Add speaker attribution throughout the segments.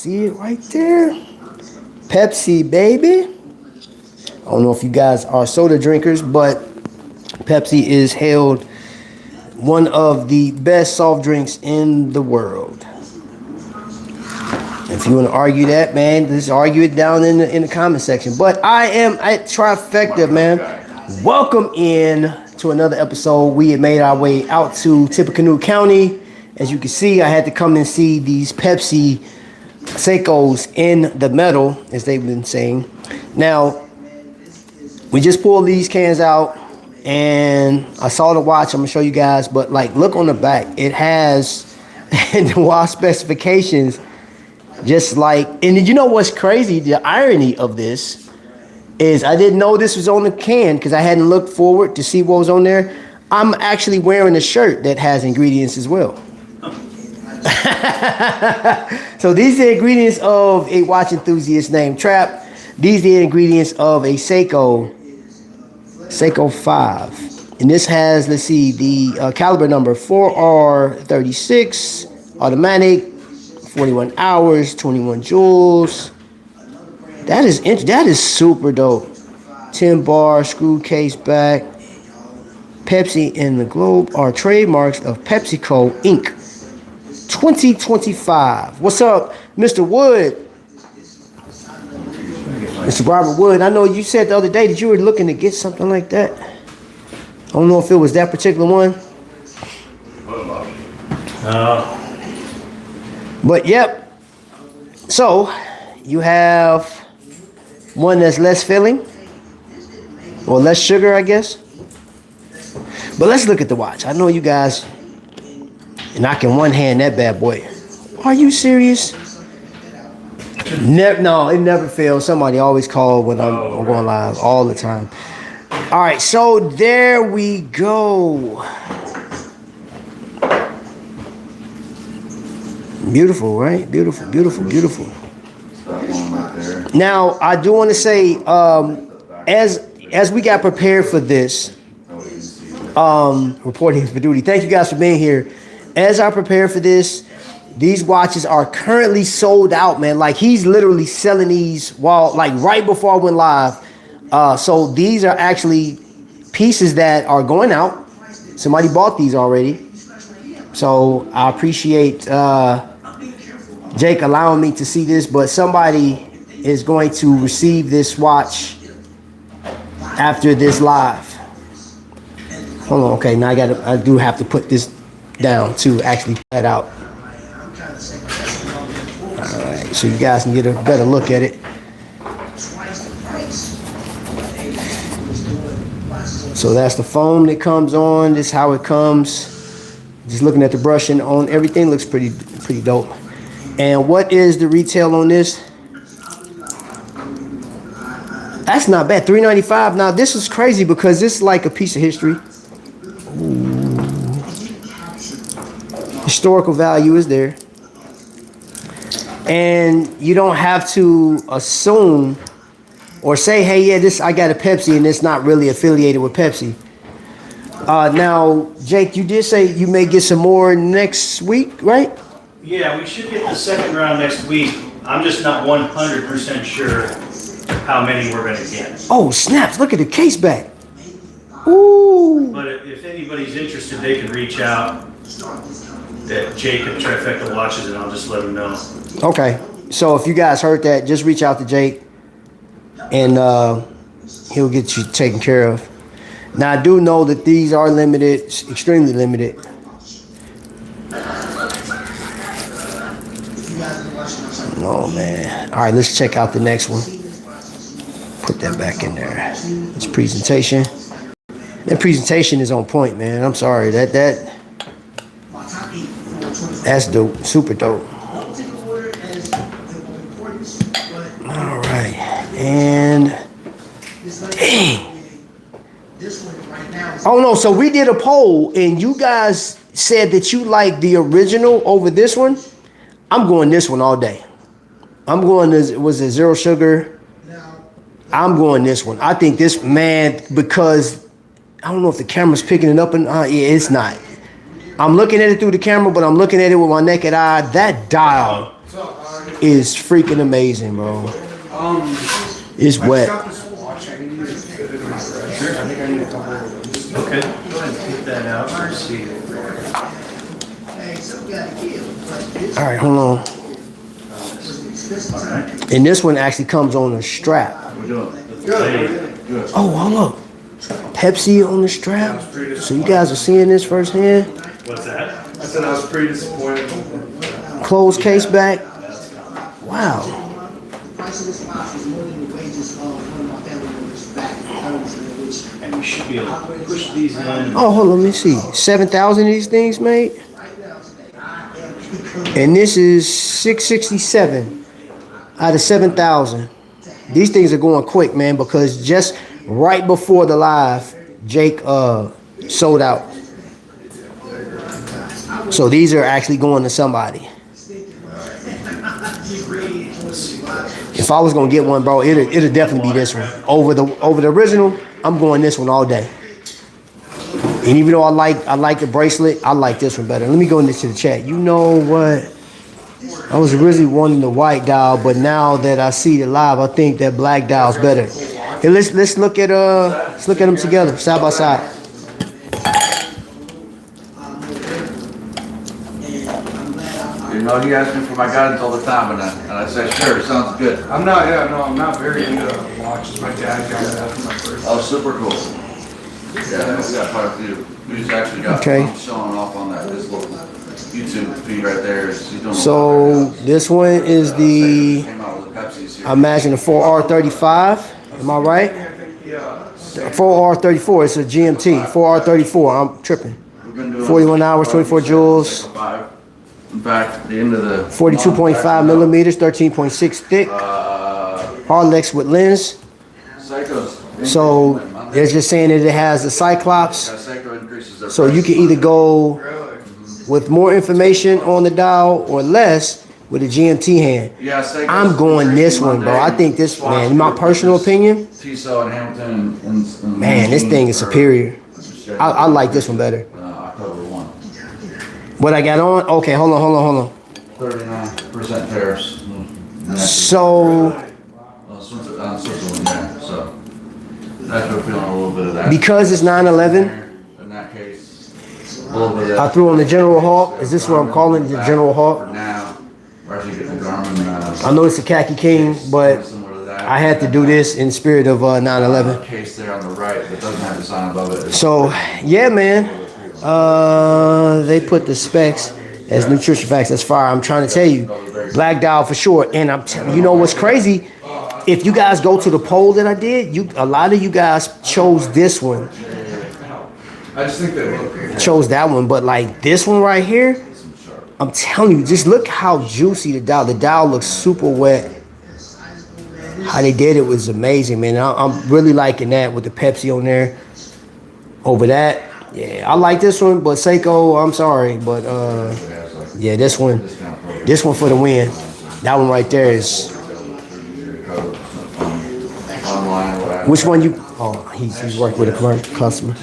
Speaker 1: See it right there? Pepsi, baby. I don't know if you guys are soda drinkers, but Pepsi is hailed one of the best soft drinks in the world. If you want to argue that, man, just argue it down in the comment section. But I am at Trifecta, man. Welcome in to another episode. We had made our way out to Tippecanoe County. As you can see, I had to come and see these Pepsi Seikos in the metal, as they've been saying. Now, we just pulled these cans out, and I saw the watch. I'm gonna show you guys, but like, look on the back. It has the watch specifications, just like. And you know what's crazy? The irony of this is I didn't know this was on the can because I hadn't looked forward to see what was on there. I'm actually wearing a shirt that has ingredients as well. So these are the ingredients of a watch enthusiast named Trap. These are the ingredients of a Seiko 5. And this has, let's see, the caliber number 4R36, automatic, 41 hours, 21 joules. That is super dope. 10 bar, screw case back. Pepsi and the Globe are trademarks of PepsiCo Inc. 2025. What's up, Mr. Wood? Mr. Robert Wood. I know you said the other day that you were looking to get something like that. I don't know if it was that particular one. But yep. So you have one that's less filling, or less sugar, I guess. But let's look at the watch. I know you guys, and I can one hand that bad boy. Are you serious? No, it never fails. Somebody always call when I'm going live all the time. All right, so there we go. Beautiful, right? Beautiful, beautiful, beautiful. Now, I do want to say, as we got prepared for this, reporting for duty. Thank you guys for being here. As I prepare for this, these watches are currently sold out, man. Like, he's literally selling these while, like, right before I went live. So these are actually pieces that are going out. Somebody bought these already. So I appreciate Jake allowing me to see this, but somebody is going to receive this watch after this live. Hold on, okay, now I do have to put this down to actually put that out. Alright, so you guys can get a better look at it. So that's the foam that comes on. This is how it comes. Just looking at the brushing on everything looks pretty dope. And what is the retail on this? That's not bad, $395. Now this is crazy because this is like a piece of history. Ooh. Historical value is there. And you don't have to assume or say, hey, yeah, I got a Pepsi and it's not really affiliated with Pepsi. Now, Jake, you did say you may get some more next week, right?
Speaker 2: Yeah, we should get the second round next week. I'm just not 100% sure how many we're going to get.
Speaker 1: Oh, snaps. Look at the case back. Ooh.
Speaker 2: But if anybody's interested, they can reach out at Jake at Trifecta Watches, and I'll just let them know.
Speaker 1: Okay. So if you guys heard that, just reach out to Jake, and he'll get you taken care of. Now, I do know that these are limited, extremely limited. Oh, man. All right, let's check out the next one. Put that back in there. This presentation. That presentation is on point, man. I'm sorry. That's dope. Super dope. All right. And dang. Oh no, so we did a poll and you guys said that you like the original over this one. I'm going this one all day. I'm going this, was it zero sugar? I'm going this one. I think this, man, because I don't know if the camera's picking it up and yeah, it's not. I'm looking at it through the camera, but I'm looking at it with my naked eye. That dial is freaking amazing, bro. It's
Speaker 3: I
Speaker 1: wet.
Speaker 3: got this watch. I need to fit it in my wrist. I think I need a couple of those.
Speaker 2: Okay, go ahead and take that out and see it.
Speaker 1: All right, hold on.
Speaker 2: All right.
Speaker 1: And this one actually comes on a strap.
Speaker 4: We're doing
Speaker 2: Good.
Speaker 1: Oh, hold up. Pepsi on the strap. So you guys are seeing this firsthand.
Speaker 2: What's that?
Speaker 3: I said I was pretty disappointed.
Speaker 1: Closed case back. Wow.
Speaker 2: And you should be able to push these in.
Speaker 1: Oh, hold on, let me see. 7,000 of these things made. And this is 667 out of 7,000. These things are going quick, man, because just right before the live, Jake sold out. So these are actually going to somebody. If I was gonna get one, bro, it'll definitely be this one. Over the original, I'm going this one all day. And even though I like the bracelet, I like this one better. Let me go into the chat. You know what? I was originally wanting the white dial, but now that I see it live, I think that black dial's better. Hey, let's look at them together, side by side.
Speaker 4: You know, he asks me for my guidance all the time, and I say, sure, sounds good.
Speaker 3: I'm not very into watches. My dad got that for my birthday.
Speaker 4: Oh, super cool. Yeah, we got quite a few. We just actually got
Speaker 1: Okay.
Speaker 4: one showing off on this little YouTube feed right there. He's doing a
Speaker 1: So
Speaker 4: lot right
Speaker 1: this one is
Speaker 4: now.
Speaker 1: the,
Speaker 4: Came out with the Pepsi's here.
Speaker 1: I imagine the 4R35. Am I right?
Speaker 3: Yeah.
Speaker 1: 4R34. It's a GMT. 4R34. I'm tripping.
Speaker 4: We've been doing
Speaker 1: 41 hours, 24 joules.
Speaker 4: In fact, the end of the
Speaker 1: 42.5 millimeters, 13.6 thick. Hardlex with lens.
Speaker 4: Seiko's.
Speaker 1: So they're just saying that it has the Cyclops.
Speaker 4: Seiko increases their
Speaker 1: So you can either go with more information on the dial or less with a GMT hand.
Speaker 4: Yeah, Seiko's
Speaker 1: I'm going this one, bro. I think this, man, in my personal opinion,
Speaker 4: Tissot and Hamilton and
Speaker 1: man, this thing is superior. I like this one better.
Speaker 4: October 1.
Speaker 1: What I got on? Okay, hold on.
Speaker 4: 39% tariffs.
Speaker 1: So
Speaker 4: Switzerland, yeah. So that's we're feeling a little bit of that.
Speaker 1: because it's 9/11,
Speaker 4: In that case, a little bit of
Speaker 1: I
Speaker 4: that.
Speaker 1: threw on the General Hawk. Is this what I'm calling the General
Speaker 4: For
Speaker 1: Hawk?
Speaker 4: now, we're actually getting the Garmin.
Speaker 1: I know it's a khaki king, but
Speaker 4: Similar to that.
Speaker 1: I had to do this in spirit of 9/11.
Speaker 4: Case there on the right that doesn't have the sign above it.
Speaker 1: So yeah, man. They put the specs as nutrition facts. That's fire. I'm trying to tell you, black dial for sure. And I'm telling you, know what's crazy? If you guys go to the poll that I did, a lot of you guys chose this one,
Speaker 3: I just think they look good.
Speaker 1: chose that one, but like this one right here, I'm telling you, just look how juicy the dial. The dial looks super wet. How they did it was amazing, man. I'm really liking that with the Pepsi on there. Over that, yeah, I like this one, but Seiko, I'm sorry, but yeah, this one for the win. That one right there is.
Speaker 4: Online, whatever.
Speaker 1: Which one you? Oh, he's working with a commercial customer.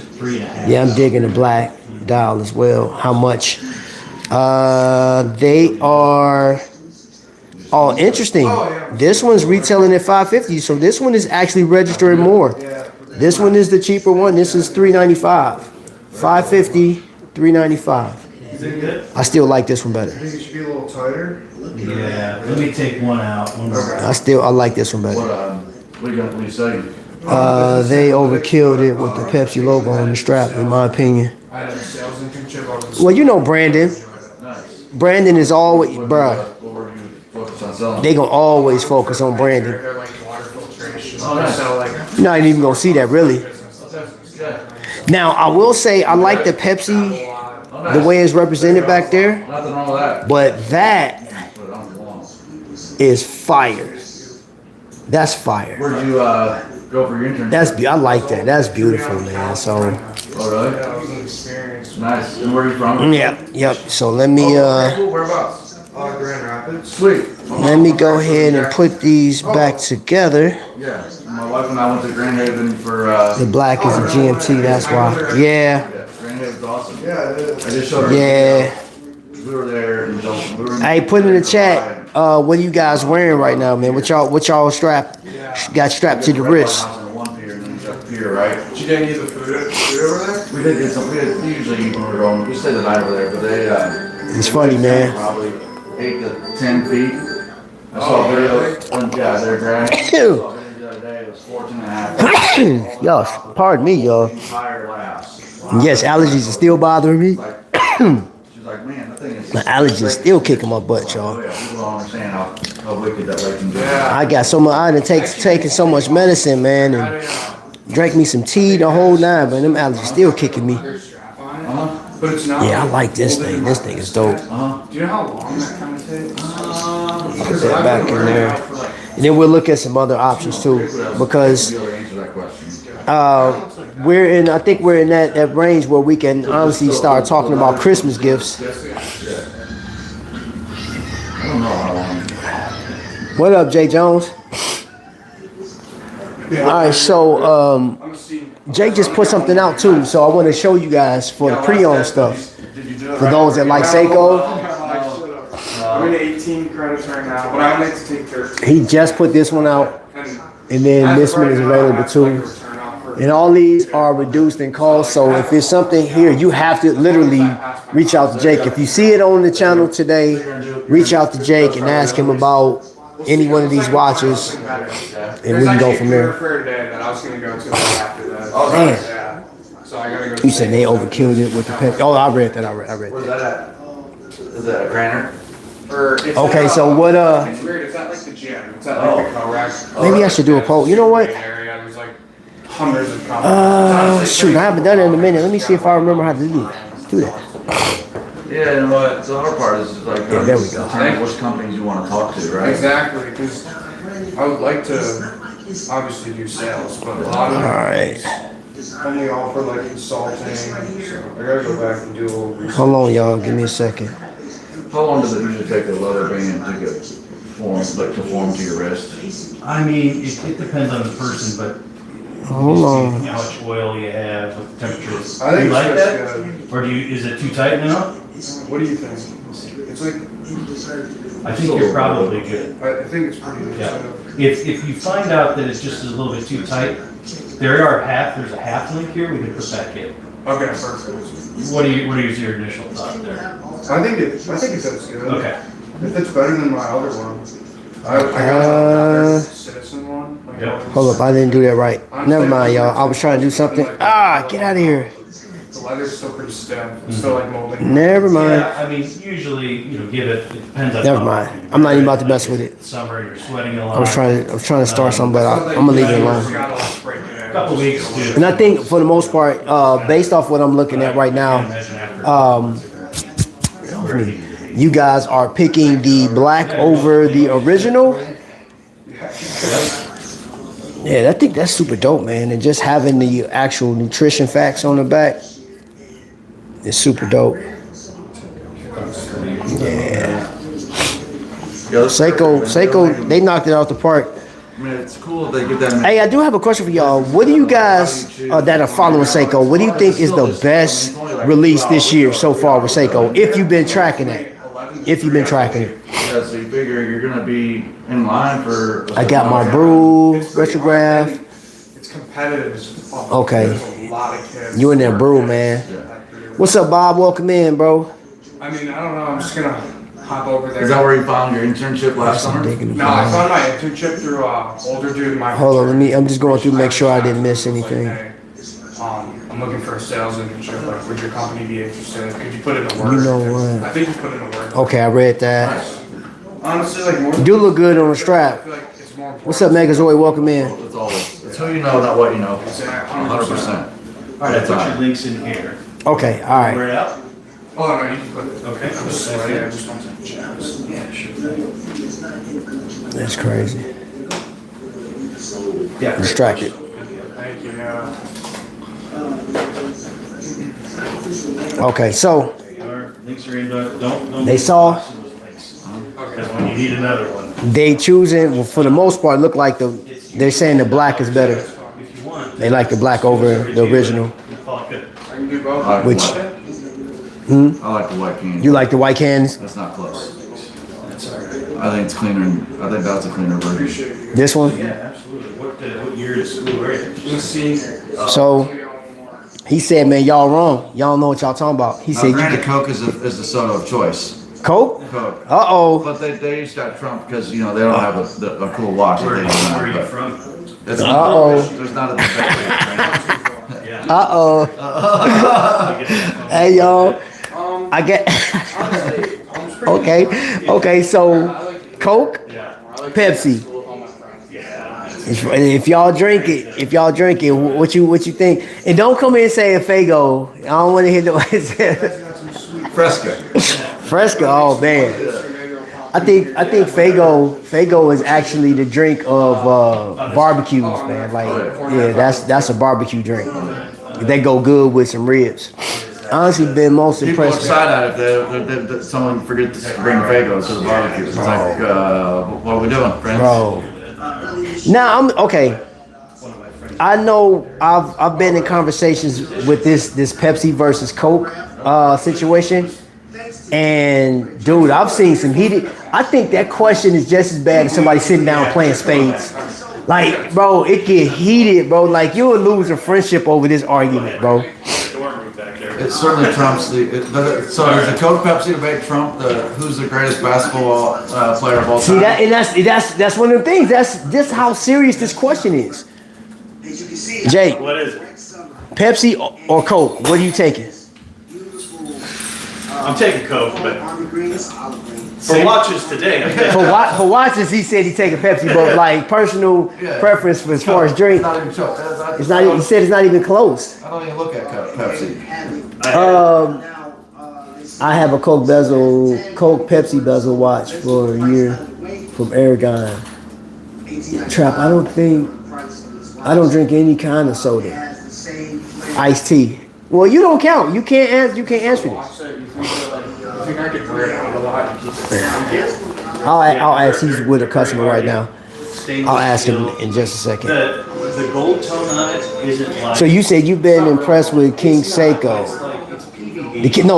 Speaker 1: Yeah, I'm digging the black dial as well. How much? They are. Oh, interesting. This one's retailing at $550, so this one is actually registering more. This one is the cheaper one. This is $395. $550, $395.
Speaker 2: Is it good?
Speaker 1: I still like this one better.
Speaker 3: I think it should be a little tighter.
Speaker 2: Yeah, let me take one out. One more.
Speaker 1: I like this one better.
Speaker 4: What are you saying?
Speaker 1: They overkilled it with the Pepsi logo on the strap, in my opinion.
Speaker 3: I had a sales internship on this.
Speaker 1: Well, you know Brandon.
Speaker 4: Nice.
Speaker 1: Brandon is always, bruh.
Speaker 4: What were you focused on selling?
Speaker 1: They gonna always focus on Brandon.
Speaker 3: They're like water filtration.
Speaker 4: Oh, nice.
Speaker 3: So like.
Speaker 1: You're not even gonna see that really. Now I will say I like the Pepsi, the way it's represented back there,
Speaker 4: Nothing wrong with that.
Speaker 1: but that
Speaker 4: Put it on the wall.
Speaker 1: is fire. That's fire.
Speaker 4: Where'd you go for your internship?
Speaker 1: I like that. That's beautiful, man. So
Speaker 4: Oh, really?
Speaker 3: That was an experience.
Speaker 4: Nice. And where are you from?
Speaker 1: yep. So let me
Speaker 3: Cool. Whereabouts? Grand Rapids.
Speaker 4: Sweet.
Speaker 1: let me go ahead and put these back together.
Speaker 4: Yeah. My wife and I went to Grand Haven for.
Speaker 1: The black is a GMT. That's why. Yeah.
Speaker 4: Grand Haven's awesome.
Speaker 3: Yeah, it is.
Speaker 4: I just showed her.
Speaker 1: Yeah.
Speaker 4: We were there until we were in
Speaker 1: Hey, put in the chat. what are you guys wearing right now, man? What y'all got strapped to the wrist?
Speaker 4: One pier and then you got the pier, right?
Speaker 3: Did you get any of the food over there?
Speaker 4: We did get some, we usually eat when we're going, we stay the night over there, but they,
Speaker 1: It's funny, man.
Speaker 4: probably 8 to 10 feet. I saw a video, yeah, they're great. I saw a video the other day, it was 14 and a half.
Speaker 1: Y'all, pardon me, y'all.
Speaker 4: Entire glass.
Speaker 1: Yes, allergies are still bothering me.
Speaker 4: She's like, man, that thing is.
Speaker 1: My allergies still kicking my butt, y'all.
Speaker 4: Oh, yeah, people don't understand how wicked that lake can be.
Speaker 3: Yeah.
Speaker 1: I got so much. I done taken so much medicine, man, and drank me some tea the whole night, but them allergies still kicking me.
Speaker 3: But it's not.
Speaker 1: Yeah, I like this thing. This thing is dope.
Speaker 3: Do you know how long that kind of takes?
Speaker 1: Put that back in there, and then we'll look at some other options too, because
Speaker 4: Answer that question.
Speaker 1: I think we're in that range where we can honestly start talking about Christmas gifts.
Speaker 4: I don't know how long.
Speaker 1: What up, Jay Jones? All right, so Jake just put something out too, so I want to show you guys for the pre-owned stuff. For those that like Seiko,
Speaker 3: I'm in 18 credits right now, but I like to take 13.
Speaker 1: he just put this one out, and then this one is available too. And all these are reduced in cost, so if there's something here, you have to literally reach out to Jake. If you see it on the channel today, reach out to Jake and ask him about any one of these watches, and we can go from there. Man, you said they overkilled it with the Pepsi. Oh, I read that.
Speaker 4: Where's that at? Is that a granite?
Speaker 1: Okay, so what?
Speaker 3: It's weird. It's at like the gym. It's at like the co-rack.
Speaker 1: Maybe I should do a poll. You know what?
Speaker 3: There's like hundreds of comments.
Speaker 1: Shoot, I haven't done it in a minute. Let me see if I remember how to do that.
Speaker 4: Yeah, and what the hard part is like,
Speaker 1: Yeah, there we go.
Speaker 4: determine which companies you want to talk to, right?
Speaker 3: Exactly, because I would like to obviously do sales, but a lot of
Speaker 1: All right.
Speaker 3: only offer like consulting. So I gotta go back and do a little research.
Speaker 1: Hold on, y'all. Give me a second.
Speaker 4: How long does it usually take a leather band to get formed, like to form to your wrist?
Speaker 2: I mean, it depends on the person, but
Speaker 1: Hold
Speaker 2: you
Speaker 1: on.
Speaker 2: see how much oil you have, what the temperature is.
Speaker 3: I think
Speaker 2: Do you like
Speaker 3: it's
Speaker 2: that?
Speaker 3: good.
Speaker 2: Or is it too tight now?
Speaker 3: What do you think? It's like
Speaker 2: I think you're probably good.
Speaker 3: I think it's pretty good.
Speaker 2: Yeah. If you find out that it's just a little bit too tight, there's a half link here, we can put back in.
Speaker 3: Okay, perfect.
Speaker 2: What is your initial thought there?
Speaker 3: I think it does good.
Speaker 2: Okay.
Speaker 3: If it's better than my other one. I got a Citizen one. Like,
Speaker 2: Yep.
Speaker 1: Hold up, I didn't do that right. Never mind, y'all. I was trying to do something. Get out of here.
Speaker 3: The leather's still pretty stiff. It's still like molding.
Speaker 1: Never mind.
Speaker 2: Yeah, I mean, usually, give it depends on.
Speaker 1: Never
Speaker 2: how
Speaker 1: mind.
Speaker 2: often.
Speaker 1: I'm not even about to mess with it.
Speaker 2: Summer, you're sweating a lot.
Speaker 1: I was trying to start something, but I'm gonna leave it alone.
Speaker 2: A couple weeks to.
Speaker 1: And I think for the most part, based off what I'm looking at right now, you guys are picking the black over the original. Yeah, I think that's super dope, man. And just having the actual nutrition facts on the back is super dope. Yeah. Seiko, they knocked it out the park.
Speaker 4: I mean, it's cool if they get that.
Speaker 1: Hey, I do have a question for y'all. What do you guys that are following Seiko, what do you think is the best release this year so far with Seiko? If you've been tracking it. If you've been tracking it.
Speaker 4: Yeah, so you figure you're gonna be in line for.
Speaker 1: I got my brew, retrograph.
Speaker 3: It's competitive as fuck.
Speaker 1: Okay.
Speaker 3: There's a lot of kids.
Speaker 1: You in there brew, man. What's up, Bob? Welcome in, bro.
Speaker 3: I mean, I don't know. I'm just gonna hop over there.
Speaker 4: Is that where you found your internship last summer?
Speaker 3: No, I found my internship through older dude in my.
Speaker 1: Hold on, I'm just going through to make sure I didn't miss anything.
Speaker 3: I'm looking for a sales internship. Like, would your company be interested? Could you put in the work?
Speaker 1: You know what?
Speaker 3: I think you put in the work.
Speaker 1: Okay, I read that.
Speaker 3: Honestly, like more.
Speaker 1: You do look good on the
Speaker 3: I
Speaker 1: strap.
Speaker 3: feel like it's more important.
Speaker 1: What's up, Megazoid? Welcome in.
Speaker 4: It's always, it's who you know, not what you know.
Speaker 3: Exactly.
Speaker 4: 100%.
Speaker 2: All right, I put your links in here.
Speaker 1: Okay, all
Speaker 2: Wear
Speaker 1: right.
Speaker 2: it out?
Speaker 3: Oh no, you can put it.
Speaker 2: Okay.
Speaker 3: I'm just sweaty. I just want some jabs.
Speaker 2: Yeah, sure.
Speaker 1: That's crazy.
Speaker 2: Yeah.
Speaker 1: Distracted.
Speaker 3: Thank you.
Speaker 1: Okay, so
Speaker 2: Our links are in, but don't.
Speaker 1: They saw-
Speaker 2: those links. Because when you need another one,
Speaker 1: they choosing, well, for the most part, look like they're saying the black is better.
Speaker 2: if you want.
Speaker 1: They like the black over the original.
Speaker 2: You call it good.
Speaker 3: I can do both.
Speaker 4: I like
Speaker 1: Which-
Speaker 4: the white- I like the white candy.
Speaker 1: You like the white cans?
Speaker 4: That's not close.
Speaker 2: That's all right.
Speaker 4: I I think it's cleaner. I think that's a cleaner version.
Speaker 1: This one?
Speaker 2: Yeah, absolutely. What year is school, right?
Speaker 3: Let's see.
Speaker 1: So he said, man, y'all wrong. Y'all know what y'all talking about. He
Speaker 4: Now,
Speaker 1: said, you
Speaker 4: granted,
Speaker 1: get
Speaker 4: Coke is the soda of choice.
Speaker 1: Coke?
Speaker 4: Coke.
Speaker 1: Uh-oh.
Speaker 4: But they used to have Trump because, you know, they don't have a cool watch. That
Speaker 2: Where
Speaker 4: they
Speaker 2: are you
Speaker 4: don't
Speaker 2: from?
Speaker 4: have, but
Speaker 1: Uh-oh.
Speaker 4: there's not a debate.
Speaker 2: Yeah.
Speaker 1: Uh-oh. Hey, y'all. I get... Okay, so Coke,
Speaker 2: Yeah.
Speaker 1: Pepsi.
Speaker 2: Yeah.
Speaker 1: If y'all drink it, what you think? And don't come in saying Fago. I don't want to hear nobody say
Speaker 4: Fresca.
Speaker 1: Fresca. Oh man, I think Fago is actually the drink of barbecues, man. Like yeah, that's a barbecue drink. They go good with some ribs. Honestly, been most
Speaker 4: People are
Speaker 1: impressed.
Speaker 4: side at if someone forgets to bring Fagos to the barbecue. It's like, what are we doing, friends?
Speaker 1: Bro. Now I'm okay. I know I've been in conversations with this Pepsi versus Coke situation, and dude, I've seen some heated. I think that question is just as bad as somebody sitting down playing spades. Like, bro, it get heated, bro. Like you would lose a friendship over this argument, bro.
Speaker 4: It certainly trumps so does the Coke Pepsi debate trump who's the greatest basketball player of all time?
Speaker 1: See that, and that's one of the things. That's how serious this question is. Jake,
Speaker 2: What is it?
Speaker 1: Pepsi or Coke? What are you taking?
Speaker 2: I'm taking Coke, but for watches today, I'm taking
Speaker 1: For watches, he said he take a Pepsi, but like personal preference for as far as drink,
Speaker 4: It's not even Coke.
Speaker 1: it's not. He said it's not even close.
Speaker 4: I don't even look at Pepsi.
Speaker 1: I have a Coke Pepsi bezel watch for a year from Aragon. Trap. I don't drink any kind of soda. Iced tea. Well, you don't count. You can't answer this.
Speaker 3: I think I could wear it out a lot.
Speaker 1: I'll ask. He's with a customer right now. I'll ask him in just a second.
Speaker 2: The gold tone on it isn't like.
Speaker 1: So you said you've been impressed with King Seiko.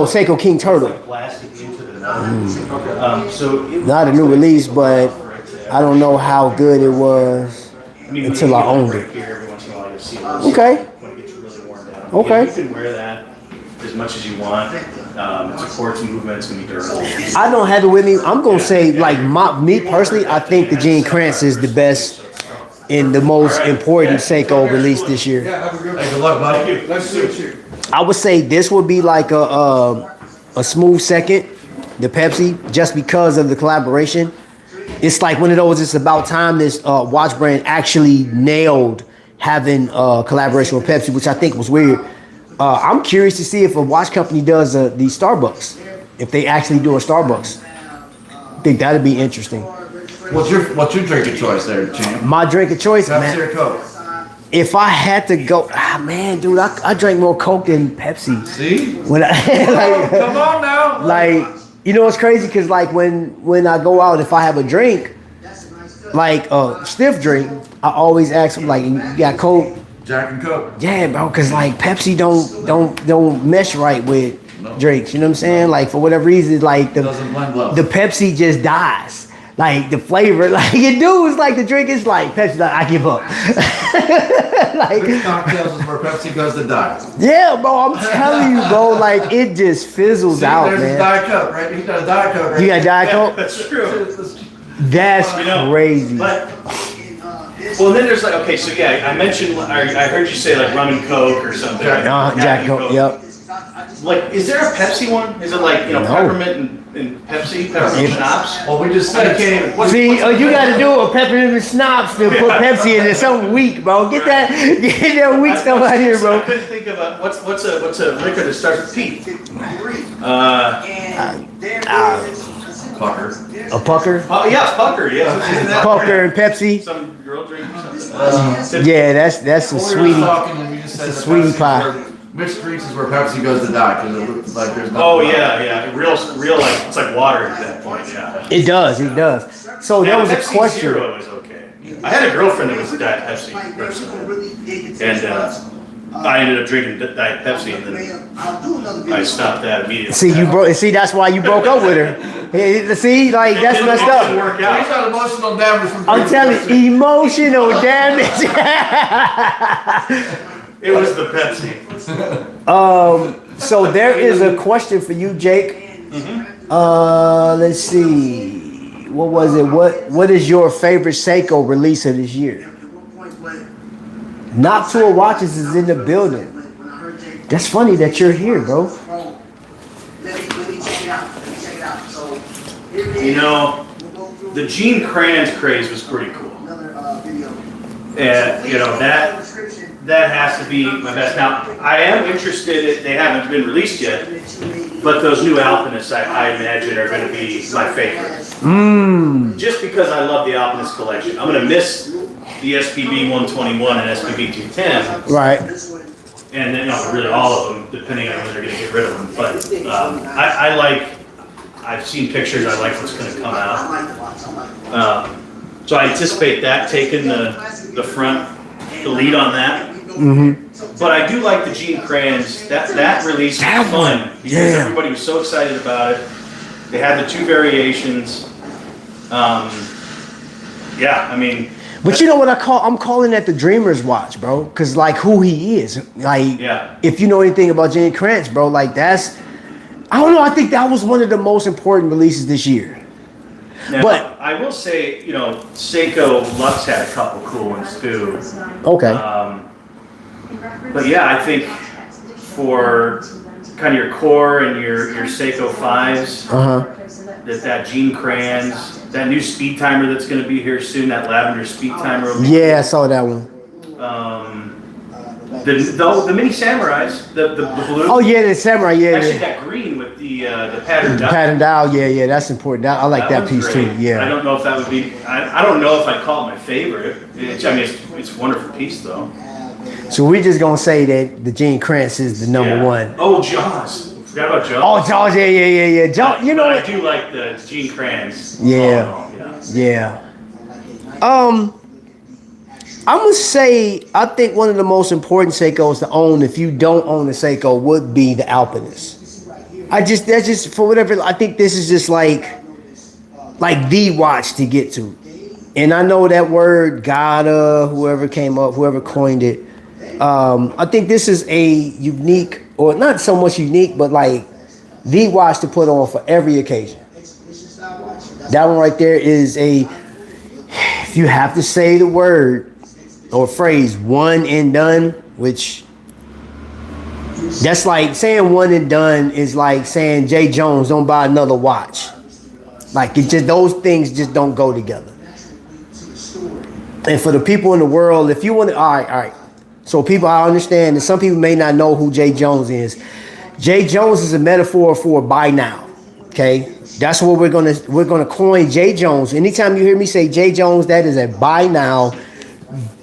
Speaker 1: Seiko King Turtle.
Speaker 2: Plastic into the so it
Speaker 1: Not a new release, but I don't know how good it was until I owned it.
Speaker 2: Every once in a while you'll see
Speaker 1: Okay.
Speaker 2: when it gets really worn down.
Speaker 1: Okay.
Speaker 2: You can wear that as much as you want. It's a quartz movement. It's gonna be durable.
Speaker 1: I don't have it with me. I'm gonna say like me personally, I think the Gene Kranz is the best and the most important Seiko release this year.
Speaker 4: Hey, good luck, buddy.
Speaker 1: I would say this would be like a smooth second, the Pepsi, just because of the collaboration. It's like one of those. It's about time this watch brand actually nailed having collaboration with Pepsi, which I think was weird. I'm curious to see if a watch company does the Starbucks, if they actually do a Starbucks. I think that'd be interesting.
Speaker 4: What's your drink of choice there, champ?
Speaker 1: My drink of choice,
Speaker 4: Pepsi
Speaker 1: man.
Speaker 4: or Coke?
Speaker 1: If I had to go, man, dude, I drank more Coke than Pepsi.
Speaker 4: See?
Speaker 1: When I
Speaker 4: Come on now.
Speaker 1: like, you know, it's crazy because like when I go out, if I have a drink, like a stiff drink, I always ask them like, you got Coke?
Speaker 4: Jack and Coke.
Speaker 1: Yeah, bro, because like Pepsi don't mesh right with drinks. You know what I'm saying? Like for whatever reason, like
Speaker 4: Doesn't blend well.
Speaker 1: the Pepsi just dies. Like the flavor, like it do. It's like the drink is like Pepsi. Like I give up. Like
Speaker 4: Big cocktails is where Pepsi goes to die.
Speaker 1: yeah, bro. I'm telling you, bro. Like it just fizzles
Speaker 4: See,
Speaker 1: out,
Speaker 4: there's a
Speaker 1: man.
Speaker 4: Diet Coke, right? You got a Diet Coke, right?
Speaker 1: You got Diet Coke?
Speaker 2: That's true.
Speaker 1: That's crazy.
Speaker 2: But well, then there's like okay, so yeah, I mentioned I heard you say like rum and Coke or something.
Speaker 1: Jack Coke. Yep.
Speaker 2: Like, is there a Pepsi one? Is it like
Speaker 1: No.
Speaker 2: peppermint and Pepsi schnapps?
Speaker 4: Well, we just said
Speaker 1: See, you got to do a peppermint and schnapps to put Pepsi in it. Something weak, bro. Get that weak stuff out here,
Speaker 2: I
Speaker 1: bro.
Speaker 2: couldn't think of what's a liquor that starts with P.
Speaker 4: Fucker.
Speaker 1: A pucker,
Speaker 2: Oh yeah, Pucker. Yeah, isn't that
Speaker 1: pucker and Pepsi.
Speaker 2: some girl drink or something?
Speaker 1: Yeah, that's a
Speaker 4: We were
Speaker 1: sweetie.
Speaker 4: talking and we just said
Speaker 1: It's a
Speaker 4: that
Speaker 1: sweetie
Speaker 4: Pepsi's
Speaker 1: pie.
Speaker 4: where- Mixed drinks is where Pepsi goes to die because it looks like there's nothing.
Speaker 2: Oh
Speaker 4: left.
Speaker 2: yeah, real like it's like water at that point. Yeah.
Speaker 1: It does. So there was a
Speaker 2: Pepsi
Speaker 1: question.
Speaker 2: Zero is okay. I had a girlfriend that was a Diet Pepsi person, and I ended up drinking Diet Pepsi and then I stopped that immediately.
Speaker 1: See, see, that's why you broke up with her. See, like, that's
Speaker 2: It
Speaker 1: messed
Speaker 2: didn't
Speaker 1: up.
Speaker 2: work
Speaker 4: He's
Speaker 2: out.
Speaker 4: got emotional damage from.
Speaker 1: I'm telling you, emotional damage.
Speaker 2: It was the Pepsi.
Speaker 1: So there is a question for you, Jake. Let's see. What was it? What is your favorite Seiko release of this year? Noctua Watches is in the building. That's funny that you're here, bro.
Speaker 2: You know, the Gene Kranz craze was pretty cool. And, you know, that has to be my best. Now, I am interested, they haven't been released yet, but those new Alpinists, I imagine, are going to be my favorite. Just because I love the Alpinist collection. I'm going to miss the SPB 121 and SPB 210.
Speaker 1: Right.
Speaker 2: And then, you know, really all of them, depending on when they're going to get rid of them. But I've seen pictures, I like what's going to come out. So I anticipate that taking the front, the lead on that. But I do like the Gene Kranz. That release was fun because everybody was so excited about it. They had the two variations. Yeah, I mean.
Speaker 1: But you know what I'm calling that the Dreamer's watch, bro. Cause like who he is, like if you know anything about Gene Kranz, bro, like I don't know. I think that was one of the most important releases this year.
Speaker 2: Now,
Speaker 1: but
Speaker 2: I will say, you know, Seiko Lux had a couple cool ones too.
Speaker 1: Okay.
Speaker 2: But yeah, I think for kind of your core and your Seiko 5s, that Gene Kranz, that new speed timer that's going to be here soon, that lavender speed timer.
Speaker 1: Yeah, I saw that one.
Speaker 2: The mini samurais, the blue.
Speaker 1: Oh yeah, the samurai. Yeah,
Speaker 2: actually
Speaker 1: yeah.
Speaker 2: that green with the pattern dial.
Speaker 1: Pattern dial. Yeah, that's important. I like that piece
Speaker 2: great.
Speaker 1: too. Yeah.
Speaker 2: I don't know if that would be. I don't know if I'd call it my favorite. It's a wonderful piece though.
Speaker 1: So we're just gonna say that the Gene Kranz is the number one.
Speaker 2: Oh, Jaws. Forgot about Jaws.
Speaker 1: Oh, Jaws. Yeah. Jaws. You know
Speaker 2: but
Speaker 1: what?
Speaker 2: I do like the Gene Kranz.
Speaker 1: Yeah. I'm gonna say I think one of the most important Seikos to own, if you don't own a Seiko, would be the Alpinist. That's just for whatever. I think this is just like the watch to get to. And I know that word gotta, whoever coined it. I think this is a unique, or not so much unique, but like the watch to put on for every occasion. That one right there is if you have to say the word or phrase one and done, which that's like saying one and done is like saying Jay Jones don't buy another watch. Like those things just don't go together. And for the people in the world, if you want to, all right. So people, I understand that some people may not know who Jay Jones is. Jay Jones is a metaphor for buy now. Okay, that's what we're gonna coin Jay Jones. Anytime you hear me say Jay Jones, that is a buy now.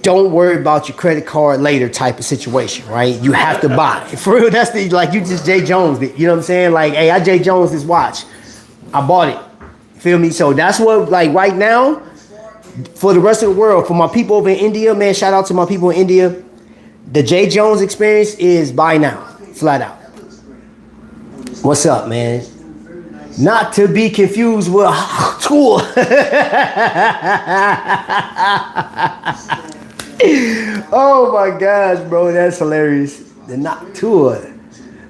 Speaker 1: Don't worry about your credit card later type of situation, right? You have to buy. For real, that's you just Jay Jones. You know what I'm saying? Like, hey, I Jay Jones this watch. I bought it. Feel me? So that's what, like, right now, for the rest of the world, for my people over in India, man, shout out to my people in India. The Jay Jones experience is buy now, flat out. What's up, man? Not to be confused with tool. Oh my gosh, bro, that's hilarious. The Noctua.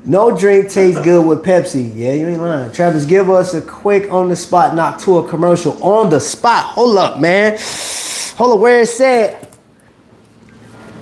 Speaker 1: No drink tastes good with Pepsi. Yeah, you ain't lying. Travis, give us a quick on the spot Noctua commercial. On the spot. Hold up, man. Hold up, where it's at.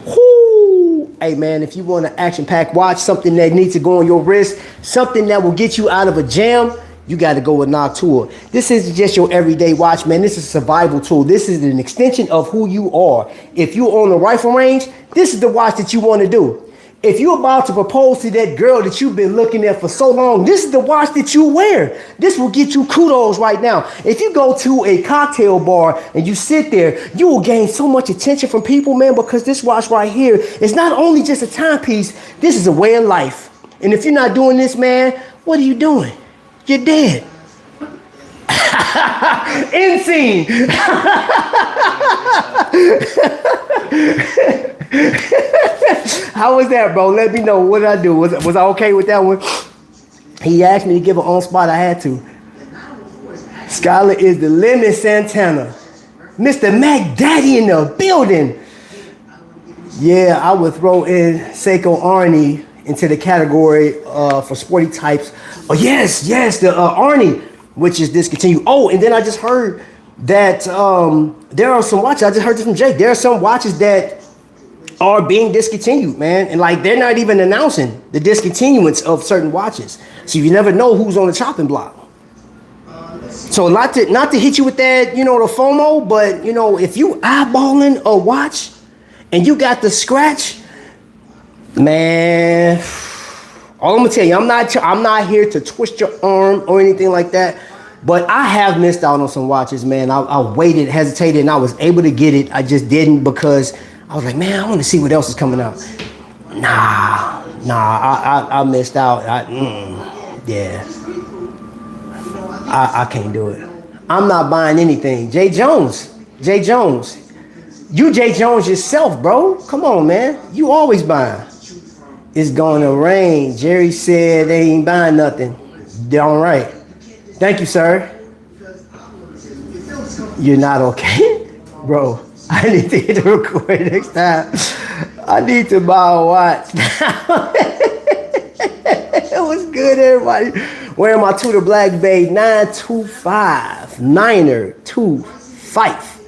Speaker 1: Whoo. Hey, man, if you want an action-packed watch, something that needs to go on your wrist, something that will get you out of a jam, you got to go with Noctua. This isn't just your everyday watch, man. This is a survival tool. This is an extension of who you are. If you're on the rifle range, this is the watch that you want to do. If you're about to propose to that girl that you've been looking at for so long, this is the watch that you wear. This will get you kudos right now. If you go to a cocktail bar and you sit there, you will gain so much attention from people, man, because this watch right here is not only just a timepiece, this is a way of life. And if you're not doing this, man, what are you doing? You're dead. End scene. How was that, bro? Let me know. What did I do? Was I okay with that one? He asked me to give an on spot. I had to. Skylar is the limit, Santana. Mr. Mac Daddy in the building. Yeah, I would throw in Seiko Arnie into the category for sporty types. Oh, yes, the Arnie, which is discontinued. Oh, and then I just heard that there are some watches. I just heard this from Jake. There are some watches that are being discontinued, man. And like, they're not even announcing the discontinuance of certain watches. So you never know who's on the chopping block. So not to hit you with that, the FOMO, but if you eyeballing a watch and you got the scratch, man, all I'm gonna tell you, I'm not here to twist your arm or anything like that, but I have missed out on some watches, man. I waited, hesitated, and I was able to get it. I just didn't because I was like, man, I want to see what else is coming out. Nah, I missed out. Yeah. I can't do it. I'm not buying anything. Jay Jones. You Jay Jones yourself, bro. Come on, man. You always buying. It's gonna rain. Jerry said they ain't buying nothing. Darn right. Thank you, sir. You're not okay? Bro, I need to hit the record next time. I need to buy a watch. It was good, everybody. Wearing my Tudor Black Bay 925 Niner 25.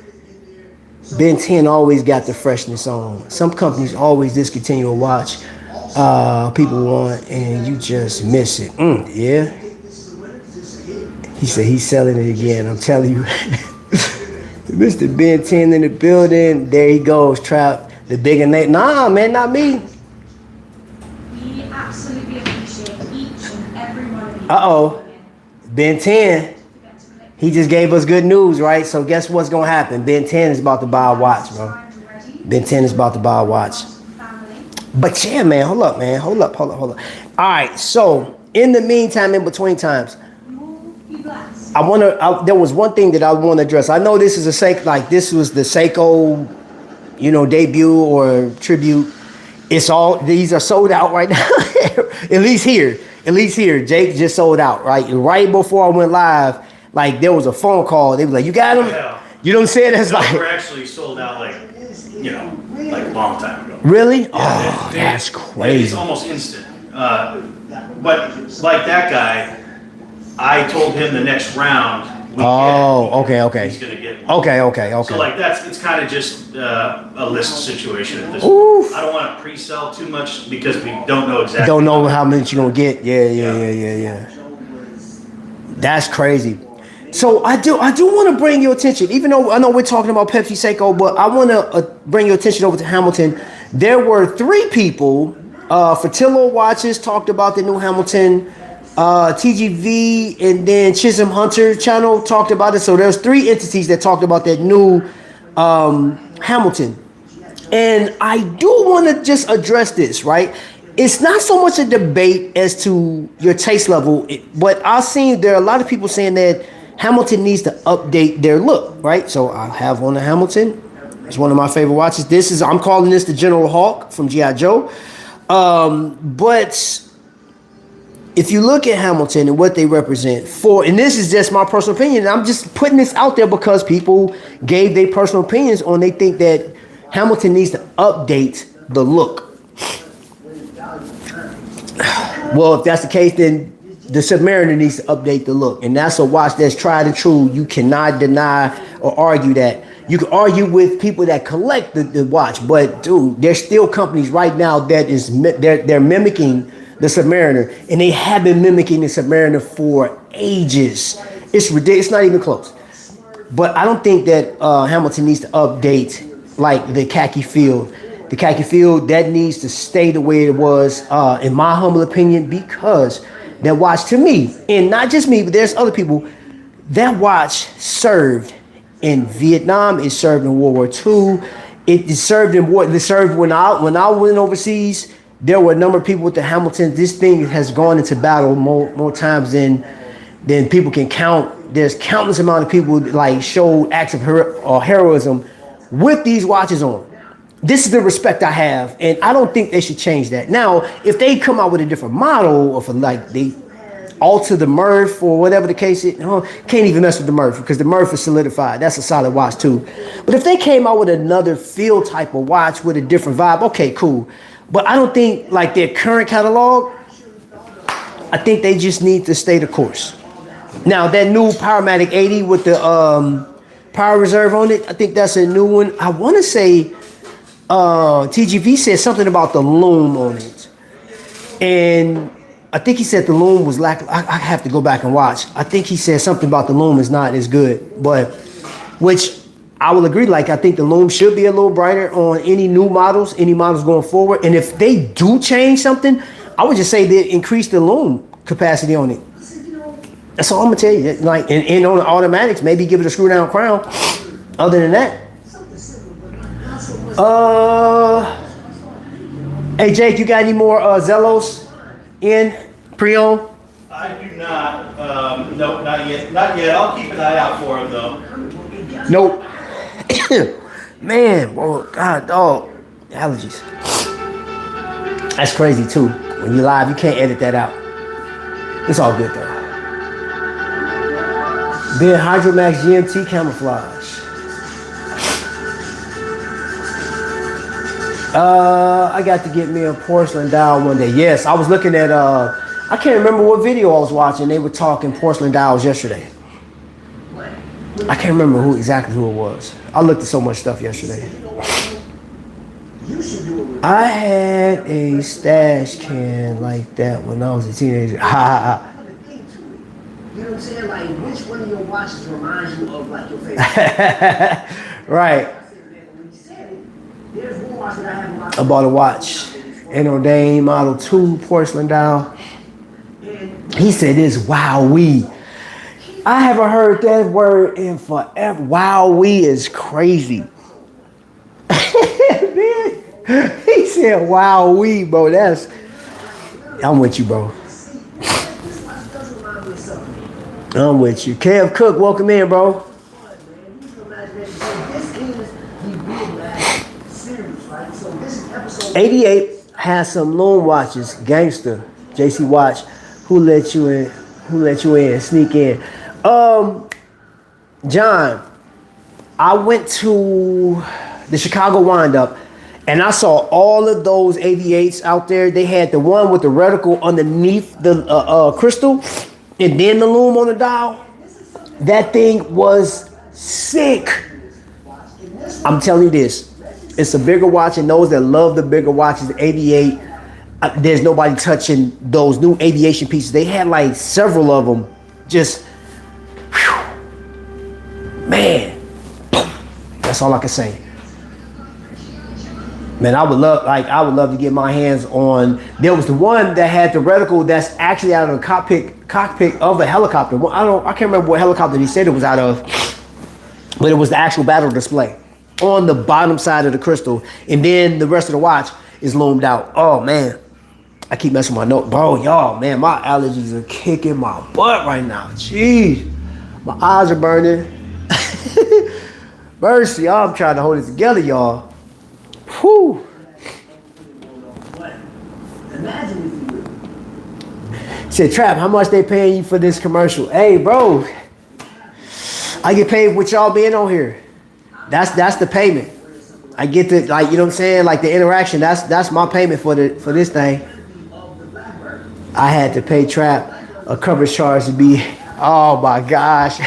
Speaker 1: Ben 10 always got the freshness on. Some companies always discontinue a watch people want and you just miss it. Yeah. He said he's selling it again. I'm telling you. Mr. Ben 10 in the building. There he goes, Trap. The bigger name. Nah, man, not me.
Speaker 5: We absolutely appreciate each and every one of you.
Speaker 1: Uh-oh. Ben 10. He just gave us good news, right? So guess what's going to happen? Ben 10 is about to buy a watch, bro. Ben 10 is about to buy a watch. But yeah, man, hold up, man. Hold up. All right, so in the meantime, in between times, there was one thing that I want to address. I know this is a Seiko, like this was the Seiko, debut or tribute. These are sold out right now. At least here. Jake just sold out, right? Right before I went live, like there was a phone call. They were like, you got them?
Speaker 2: Yeah.
Speaker 1: You know what I'm saying? That's like,
Speaker 2: we're actually sold out like a long time ago.
Speaker 1: Really?
Speaker 2: Yeah,
Speaker 1: that's
Speaker 2: It's
Speaker 1: crazy.
Speaker 2: almost instant. But like that guy, I told him the next round.
Speaker 1: Okay.
Speaker 2: He's gonna get one.
Speaker 1: Okay.
Speaker 2: So like it's kind of just a list situation at this
Speaker 1: Oof.
Speaker 2: point. I don't want to pre-sell too much because we don't know exactly.
Speaker 1: Don't know how much you're gonna get. Yeah. That's crazy. So I do want to bring your attention, even though I know we're talking about Pepsi Seiko, but I want to bring your attention over to Hamilton. There were 3 people. Fertillo Watches talked about the new Hamilton. TGV and then Chisholm Hunter channel talked about it. So there's 3 entities that talked about that new Hamilton. And I do want to just address this, right? It's not so much a debate as to your taste level, but I've seen there are a lot of people saying that Hamilton needs to update their look, right? So I have on the Hamilton. It's one of my favorite watches. I'm calling this the General Hawk from G.I. Joe. But if you look at Hamilton and what they represent and this is just my personal opinion, I'm just putting this out there because people gave their personal opinions on they think that Hamilton needs to update the look. Well, if that's the case, then the Submariner needs to update the look. And that's a watch that's tried and true. You cannot deny or argue that. You can argue with people that collect the watch, but dude, there's still companies right now that they're mimicking the Submariner, and they have been mimicking the Submariner for ages. It's ridiculous. It's not even close. But I don't think that Hamilton needs to update like the khaki field. The khaki field, that needs to stay the way it was, in my humble opinion, because that watch to me, and not just me, but there's other people, that watch served in Vietnam, it served in World War II, it served when I went overseas. There were a number of people with the Hamilton. This thing has gone into battle more times than people can count. There's countless amount of people like showed acts of heroism with these watches on. this is the respect I have, and I don't think they should change that. Now, if they come out with a different model, or for like they alter the Murph or whatever the case is, can't even mess with the Murph because the Murph is solidified. That's a solid watch too. But if they came out with another feel type of watch with a different vibe, okay, cool. But I don't think like their current catalog, I think they just need to stay the course. Now that new Powermatic 80 with the power reserve on it, I think that's a new one. I want to say TGV said something about the loom on it. And I think he said the loom was I have to go back and watch. I think he said something about the loom is not as good, but which I will agree. Like I think the loom should be a little brighter on any models going forward. And if they do change something, I would just say they increase the loom capacity on it. That's all I'm gonna tell you. Like and on the automatics, maybe give it a screw down crown. Other than that, hey Jake, you got any more Zellos in pre-owned?
Speaker 2: I do not. No, not yet. Not yet. I'll keep an eye out for them though.
Speaker 1: Nope. Man, bro, God, dog, allergies. That's crazy too. When you're live, you can't edit that out. It's all good though. Ben Hydromax GMT camouflage. I got to get me a porcelain dial one day. Yes, I was looking at I can't remember what video I was watching. They were talking porcelain dials yesterday. I can't remember exactly who it was. I looked at so much stuff yesterday. I had a stash can like that when I was a teenager. Ha ha ha.
Speaker 6: You know what I'm saying? Like, which one of your watches reminds you of like your favorite?
Speaker 1: Right. I bought a watch, an Ordain Model 2 porcelain dial. He said it's wowee. I haven't heard that word in forever. Wowee is crazy. Man, he said wowee, bro. I'm with you, bro. I'm with you. Kev Cook, welcome in, bro. 88 has some loan watches. Gangster, JC Watch. Who let you in? Sneak in. John, I went to the Chicago Wind-Up and I saw all of those 88s out there. They had the one with the reticle underneath the crystal and then the loom on the dial. That thing was sick. I'm telling you this. It's a bigger watch, and those that love the bigger watches, the 88, there's nobody touching those new aviation pieces. They had like several of them. Just, whew, man, that's all I can say. Man, I would love to get my hands on. There was the one that had the reticle that's actually out of the cockpit of a helicopter. Well, I can't remember what helicopter he said it was out of, but it was the actual battle display on the bottom side of the crystal, and then the rest of the watch is loomed out. Oh man, I keep messing with my note, bro. Y'all, man, my allergies are kicking my butt right now. Jeez, my eyes are burning. Mercy, I'm trying to hold it together, y'all. Whew. Said, Trap, how much they paying you for this commercial? Hey, bro, I get paid with y'all being on here. That's the payment. I get the, like, you know what I'm saying? Like the interaction, that's my payment for this thing. I had to pay Trap a coverage charge to be, oh my gosh.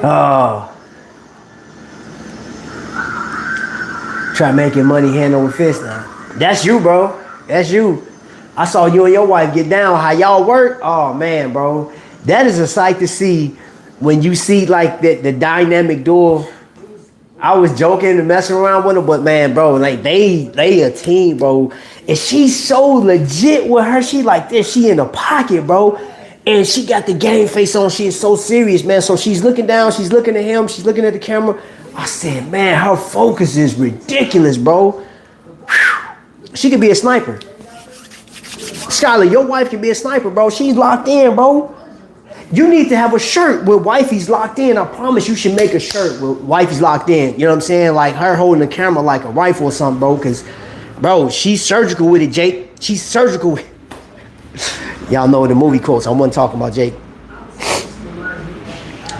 Speaker 1: Oh. Try making money hand over fist now. That's you, bro. That's you. I saw you and your wife get down, how y'all work. Oh man, bro. That is a sight to see when you see like the dynamic duo. I was joking and messing around with her, but man, bro, like they a team, bro. And she's so legit with her. She like this. She in the pocket, bro. And she got the game face on. She is so serious, man. So she's looking down. She's looking at him. She's looking at the camera. I said, man, her focus is ridiculous, bro. Whew. She could be a sniper. Skylar, your wife can be a sniper, bro. She's locked in, bro. You need to have a shirt with wifey's locked in. I promise you should make a shirt with wifey's locked in. You know what I'm saying? Like her holding the camera like a rifle or something, bro. Cause, bro, she's surgical with it, Jake. She's surgical with it. Y'all know the movie quotes. I wasn't talking about Jake.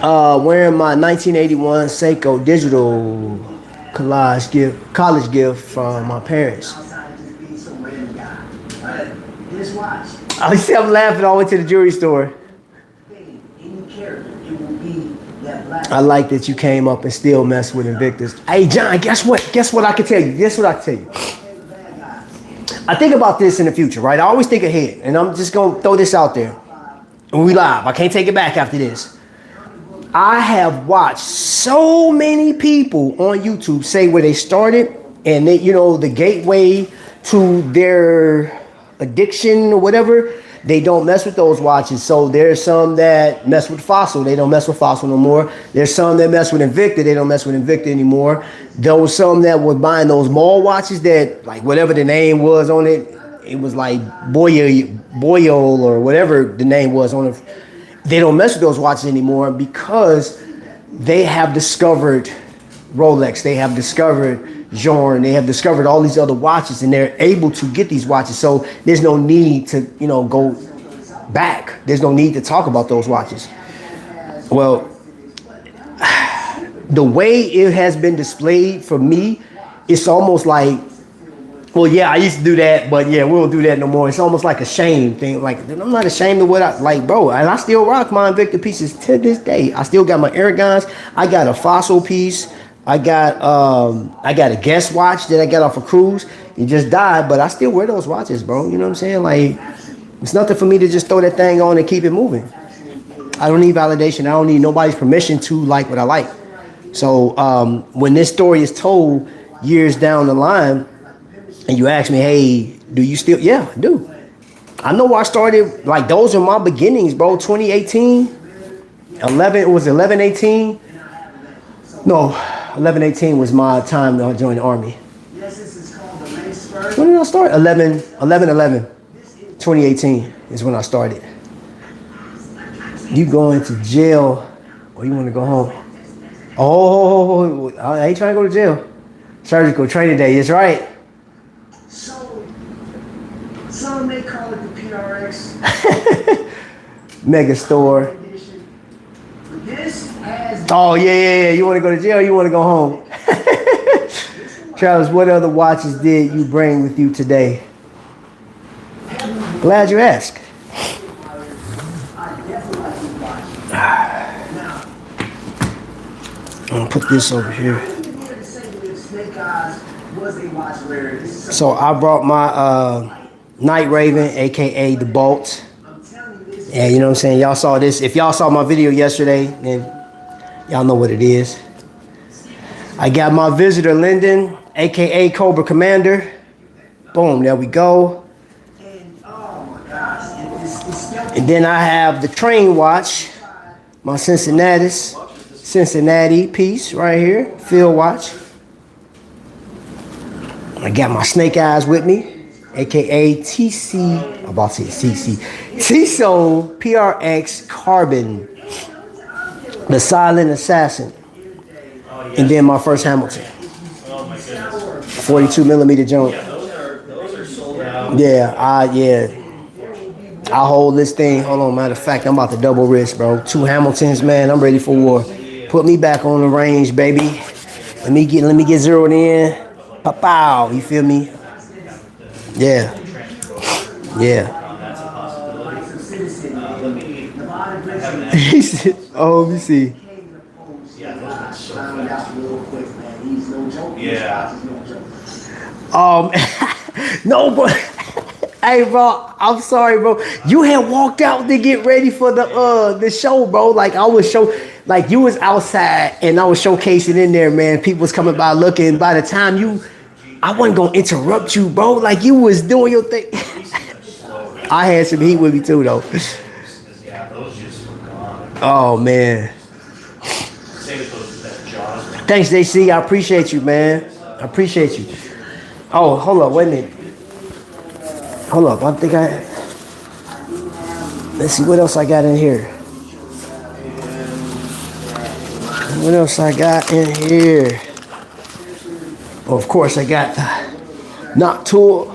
Speaker 1: Wearing my 1981 Seiko digital college gift from my parents. I see I'm laughing all the way to the jewelry store. I like that you came up and still mess with Invictus. Hey, John, guess what? Guess what I can tell you? Guess what I can tell you? I think about this in the future, right? I always think ahead, and I'm just going to throw this out there. And we live. I can't take it back after this. I have watched so many people on YouTube say where they started and they, you know, the gateway to their addiction or whatever. They don't mess with those watches. So there's some that mess with Fossil. They don't mess with Fossil no more. There's some that mess with Invicta. They don't mess with Invicta anymore. There was some that were buying those mall watches that, like, whatever the name was on it, it was like Boyle or whatever the name was on it. They don't mess with those watches anymore because they have discovered Rolex. They have discovered Journe. They have discovered all these other watches, and they're able to get these watches. So there's no need to, you know, go back. There's no need to talk about those watches. Well, the way it has been displayed for me, it's almost like, well, yeah, I used to do that, but yeah, we don't do that no more. It's almost like a shame thing. Like, I'm not ashamed of what I like, bro. And I still rock my Invicta pieces to this day. I still got my Aragons. I got a Fossil piece. I got a Guess watch that I got off a cruise. It just died, but I still wear those watches, bro. You know what I'm saying? Like, it's nothing for me to just throw that thing on and keep it moving. I don't need validation. I don't need nobody's permission to like what I like. So when this story is told years down the line, and you ask me, hey, do you still? Yeah, I do. I know where I started. Like, those are my beginnings, bro. 2018, 1118. No, 1118 was my time to join the army. When did I start? 11/11. 2018 is when I started. You going to jail or you want to go home? Oh, I ain't trying to go to jail. Surgical training day, that's right.
Speaker 6: Some may call it the PRX.
Speaker 1: Mega store.
Speaker 6: This has
Speaker 1: Oh, yeah. You want to go to jail or you want to go home? Travis, what other watches did you bring with you today? Glad you asked. I'm going to put this over here. So I brought my Night Raven, aka the Bolt. Yeah, you know what I'm saying? Y'all saw this. If y'all saw my video yesterday, then y'all know what it is. I got my Visitor Linden, aka Cobra Commander. Boom, there we go. And then I have the Train watch, my Cincinnati piece right here, field watch. I got my Snake Eyes with me, aka TC, I'm about to say CC, Tissot PRX Carbon, the Silent Assassin, and then my first Hamilton, 42 millimeter joint. Yeah, I hold this thing. Hold on, matter of fact, I'm about to double wrist, bro. 2 Hamiltons, man. I'm ready for war. Put me back on the range, baby. Let me get zeroed in. Pow, you feel me? Yeah. He said, oh, let me see.
Speaker 2: Yeah.
Speaker 1: No, but hey, bro, I'm sorry, bro. You had walked out to get ready for the show, bro. Like, I was like, you was outside and I was showcasing in there, man. People was coming by looking. By the time I wasn't gonna interrupt you, bro. Like, you was doing your thing. I had some heat with me too, though. Oh man. Thanks, JC. I appreciate you, man. I appreciate you. Oh, hold up, wait a minute. Hold up, let's see what else I got in here. What else I got in here? Oh, of course, I got the Noctour.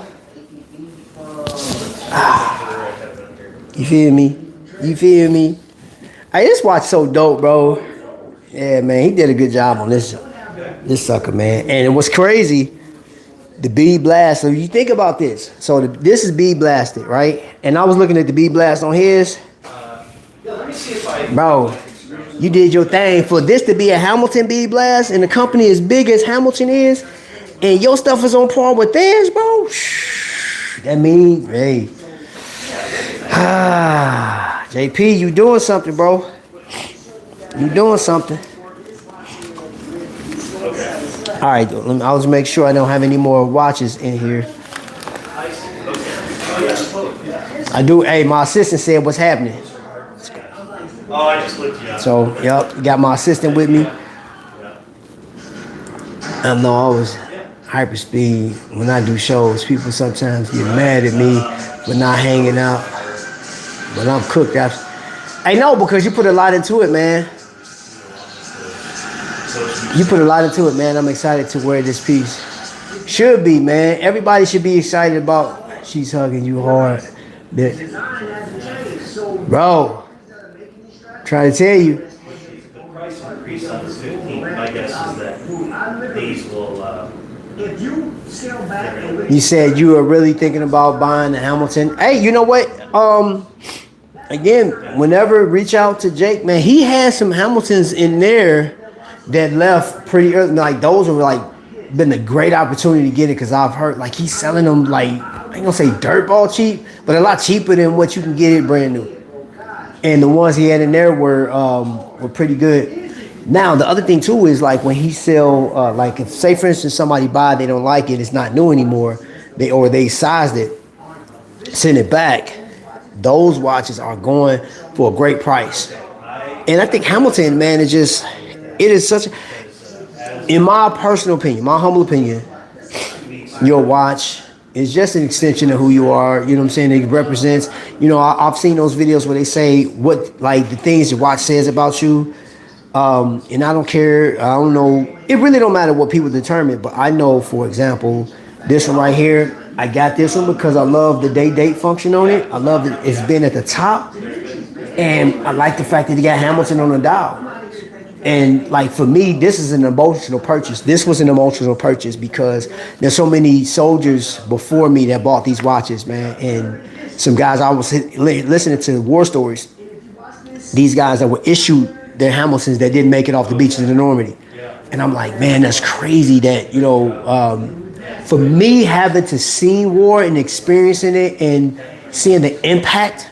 Speaker 1: You feel me? You feel me? Hey, this watch so dope, bro. Yeah, man, he did a good job on this sucker, man. And what's crazy, the bead blast. So you think about this. So this is bead blasted, right? And I was looking at the bead blast on his. Bro, you did your thing for this to be a Hamilton bead blast, and the company as big as Hamilton is, and your stuff is on par with theirs, bro. That means, hey, JP, you doing something, bro. You doing something. All right, I'll just make sure I don't have any more watches in here. I do. Hey, my assistant said what's happening.
Speaker 2: Oh, I just looked you up.
Speaker 1: So, yep, got my assistant with me. I know I was hyperspeed when I do shows. People sometimes get mad at me for not hanging out, but I'm cooked. I know, because you put a lot into it, man. You put a lot into it, man. I'm excited to wear this piece. Should be, man. Everybody should be excited about She's Hugging You Hard. Bro, trying to tell you.
Speaker 2: The price increase on the 15th, my guess is that these will,
Speaker 6: If you scale back and
Speaker 1: You said you were really thinking about buying the Hamilton. Hey, you know what? Again, whenever reach out to Jake, man, he has some Hamiltons in there that left pretty early. Like those are like been a great opportunity to get it, because I've heard like he's selling them like, I ain't gonna say dirtball cheap, but a lot cheaper than what you can get it brand new. And the ones he had in there were pretty good. Now the other thing too is like when he sell like if say for instance somebody buy, they don't like it, it's not new anymore, they sized it, send it back. Those watches are going for a great price. And I think Hamilton, man, it is such a, in my personal opinion, my humble opinion, your watch is just an extension of who you are. You know what I'm saying? It represents, you know, I've seen those videos where they say what, like the things your watch says about you. And I don't care. I don't know. It really don't matter what people determine, but I know, for example, this one right here, I got this one because I love the date function on it. I love that it's been at the top. And I like the fact that you got Hamilton on the dial. And like for me, this is an emotional purchase. This was an emotional purchase because there's so many soldiers before me that bought these watches, man. And some guys, I was listening to war stories. These guys that were issued their Hamiltons that didn't make it off the beaches of the Normandy. And I'm like, man, that's crazy that, you know, for me having to see war and experiencing it and seeing the impact,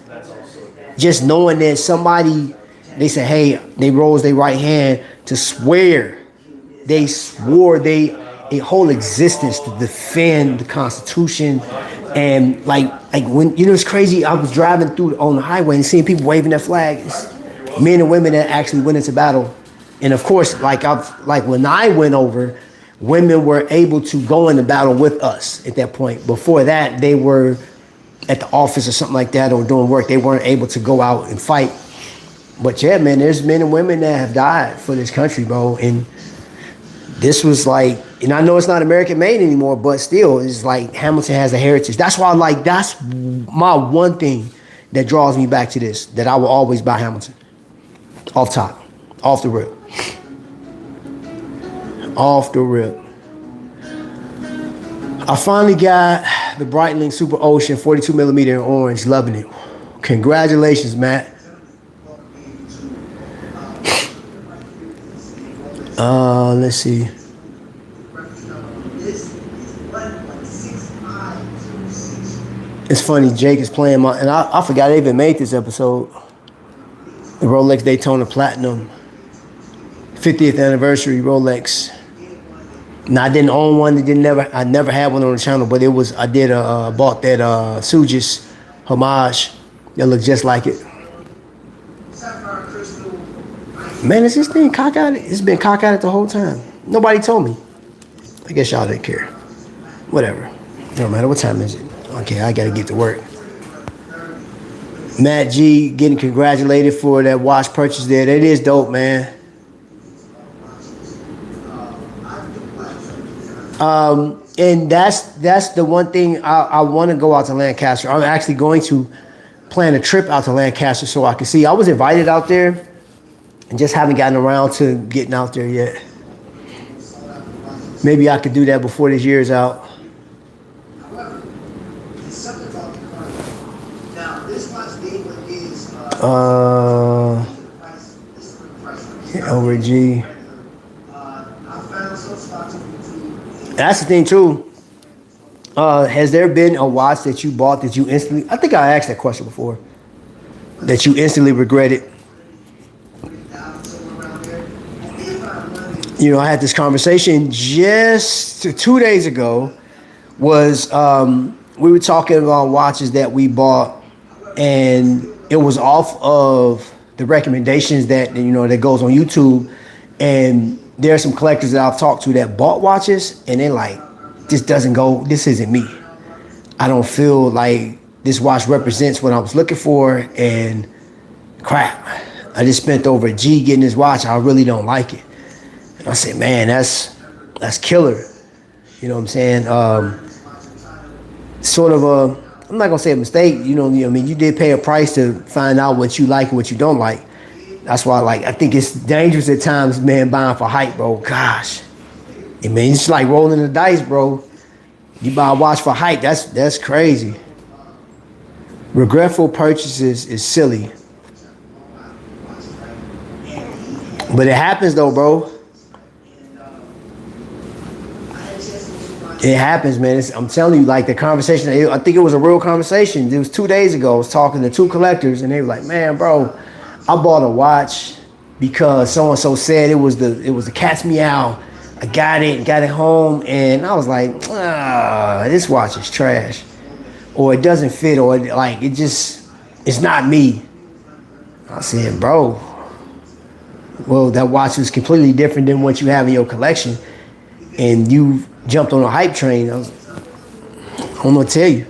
Speaker 1: just knowing that somebody, they said, hey, they rose their right hand to swear. They swore a whole existence to defend the Constitution. And like when, you know, it's crazy. I was driving through on the highway and seeing people waving their flags, men and women that actually went into battle. And of course, like when I went over, women were able to go into battle with us at that point. Before that, they were at the office or something like that or doing work. They weren't able to go out and fight. But yeah, man, there's men and women that have died for this country, bro. And this was like, and I know it's not American made anymore, but still, it's like Hamilton has a heritage. That's why, like, that's my one thing that draws me back to this, that I will always buy Hamilton. Off top, off the rip. Off the rip. I finally got the Breitling Super Ocean 42 millimeter in orange, loving it. Congratulations, Matt. Let's see. It's funny, Jake is playing and I forgot I even made this episode. The Rolex Daytona Platinum 50th anniversary Rolex. Now I didn't own one. I never had one on the channel, but I bought that Sugis homage that looked just like it. Man, is this thing cockeyed? It's been cockeyed the whole time. Nobody told me. I guess y'all didn't care. Whatever. It don't matter. What time is it? Okay, I gotta get to work. Matt G getting congratulated for that watch purchase there. That is dope, man. And that's the one thing I want to go out to Lancaster. I'm actually going to plan a trip out to Lancaster so I can see. I was invited out there and just haven't gotten around to getting out there yet. Maybe I could do that before this year's out.
Speaker 6: However, there's something about the car. Now, this watch Gateway is
Speaker 1: Over G.
Speaker 6: I found some spots on YouTube.
Speaker 1: That's the thing too. Has there been a watch that you bought that you instantly? I think I asked that question before. That you instantly regretted. You know, I had this conversation just 2 days ago. We were talking about watches that we bought, and it was off of the recommendations that that goes on YouTube. And there are some collectors that I've talked to that bought watches, and they're like, "This doesn't go. This isn't me. I don't feel like this watch represents what I was looking for." And crap, I just spent over a G getting this watch. I really don't like it. And I said, "Man, that's killer." You know what I'm saying? Sort of I'm not gonna say a mistake. You did pay a price to find out what you like and what you don't like. That's why, I think it's dangerous at times, man, buying for hype, bro. Gosh. I mean, it's like rolling the dice, bro. You buy a watch for hype, that's crazy. Regretful purchases is silly. But it happens, though, bro. It happens, man. I'm telling you, the conversation, I think it was a real conversation. It was 2 days ago. I was talking to two collectors, and they were like, "Man, bro, I bought a watch because so-and-so said it was the cat's meow. I got it home, and I was like, this watch is trash. Or it doesn't fit, or it's not me." I said, "Bro, well, that watch is completely different than what you have in your collection, and you jumped on a hype train." I don't know what to tell you.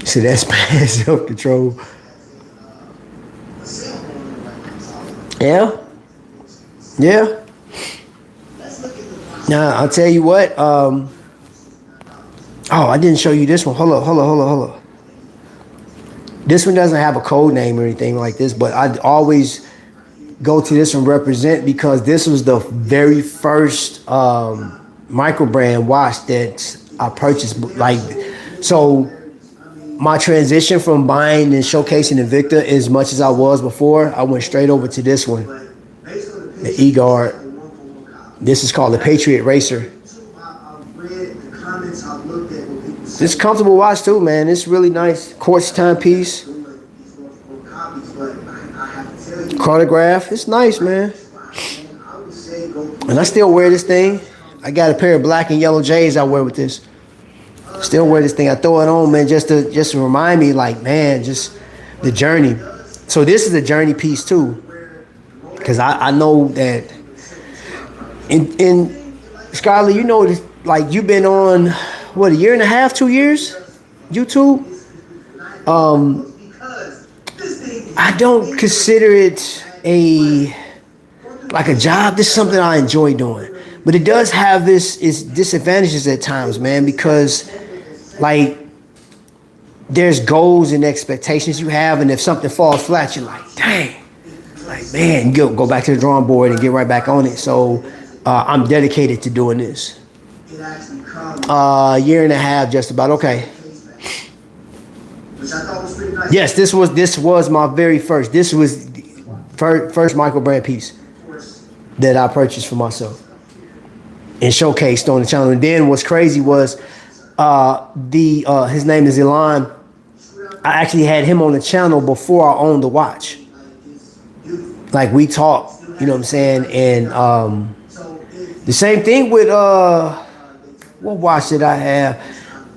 Speaker 1: So that's bad self-control. Yeah. Now, I'll tell you what. I didn't show you this one. Hold up. This one doesn't have a code name or anything like this, but I always go to this one represent because this was the very first micro brand watch that I purchased. So my transition from buying and showcasing Invicta as much as I was before, I went straight over to this one, the E-Guard. This is called the Patriot Racer. It's a comfortable watch too, man. It's really nice. Quartz timepiece. Chronograph. It's nice, man. And I still wear this thing. I got a pair of black and yellow J's I wear with this. Still wear this thing. I throw it on, man, just to remind me, man, just the journey. So this is a journey piece too, because I know that in Skyler, you've been on what, a year and a half, 2 years, YouTube. I don't consider it a job. This is something I enjoy doing, but it does have its disadvantages at times, man, because there's goals and expectations you have, and if something falls flat, you're like, dang, man, you go back to the drawing board and get right back on it. So I'm dedicated to doing this. Year and a half, just about. Okay. Yes, this was my very first. This was first micro brand piece that I purchased for myself and showcased on the channel. And then what's crazy was his name is Elon. I actually had him on the channel before I owned the watch. We talked, you know what I'm saying? And the same thing with what watch did I have?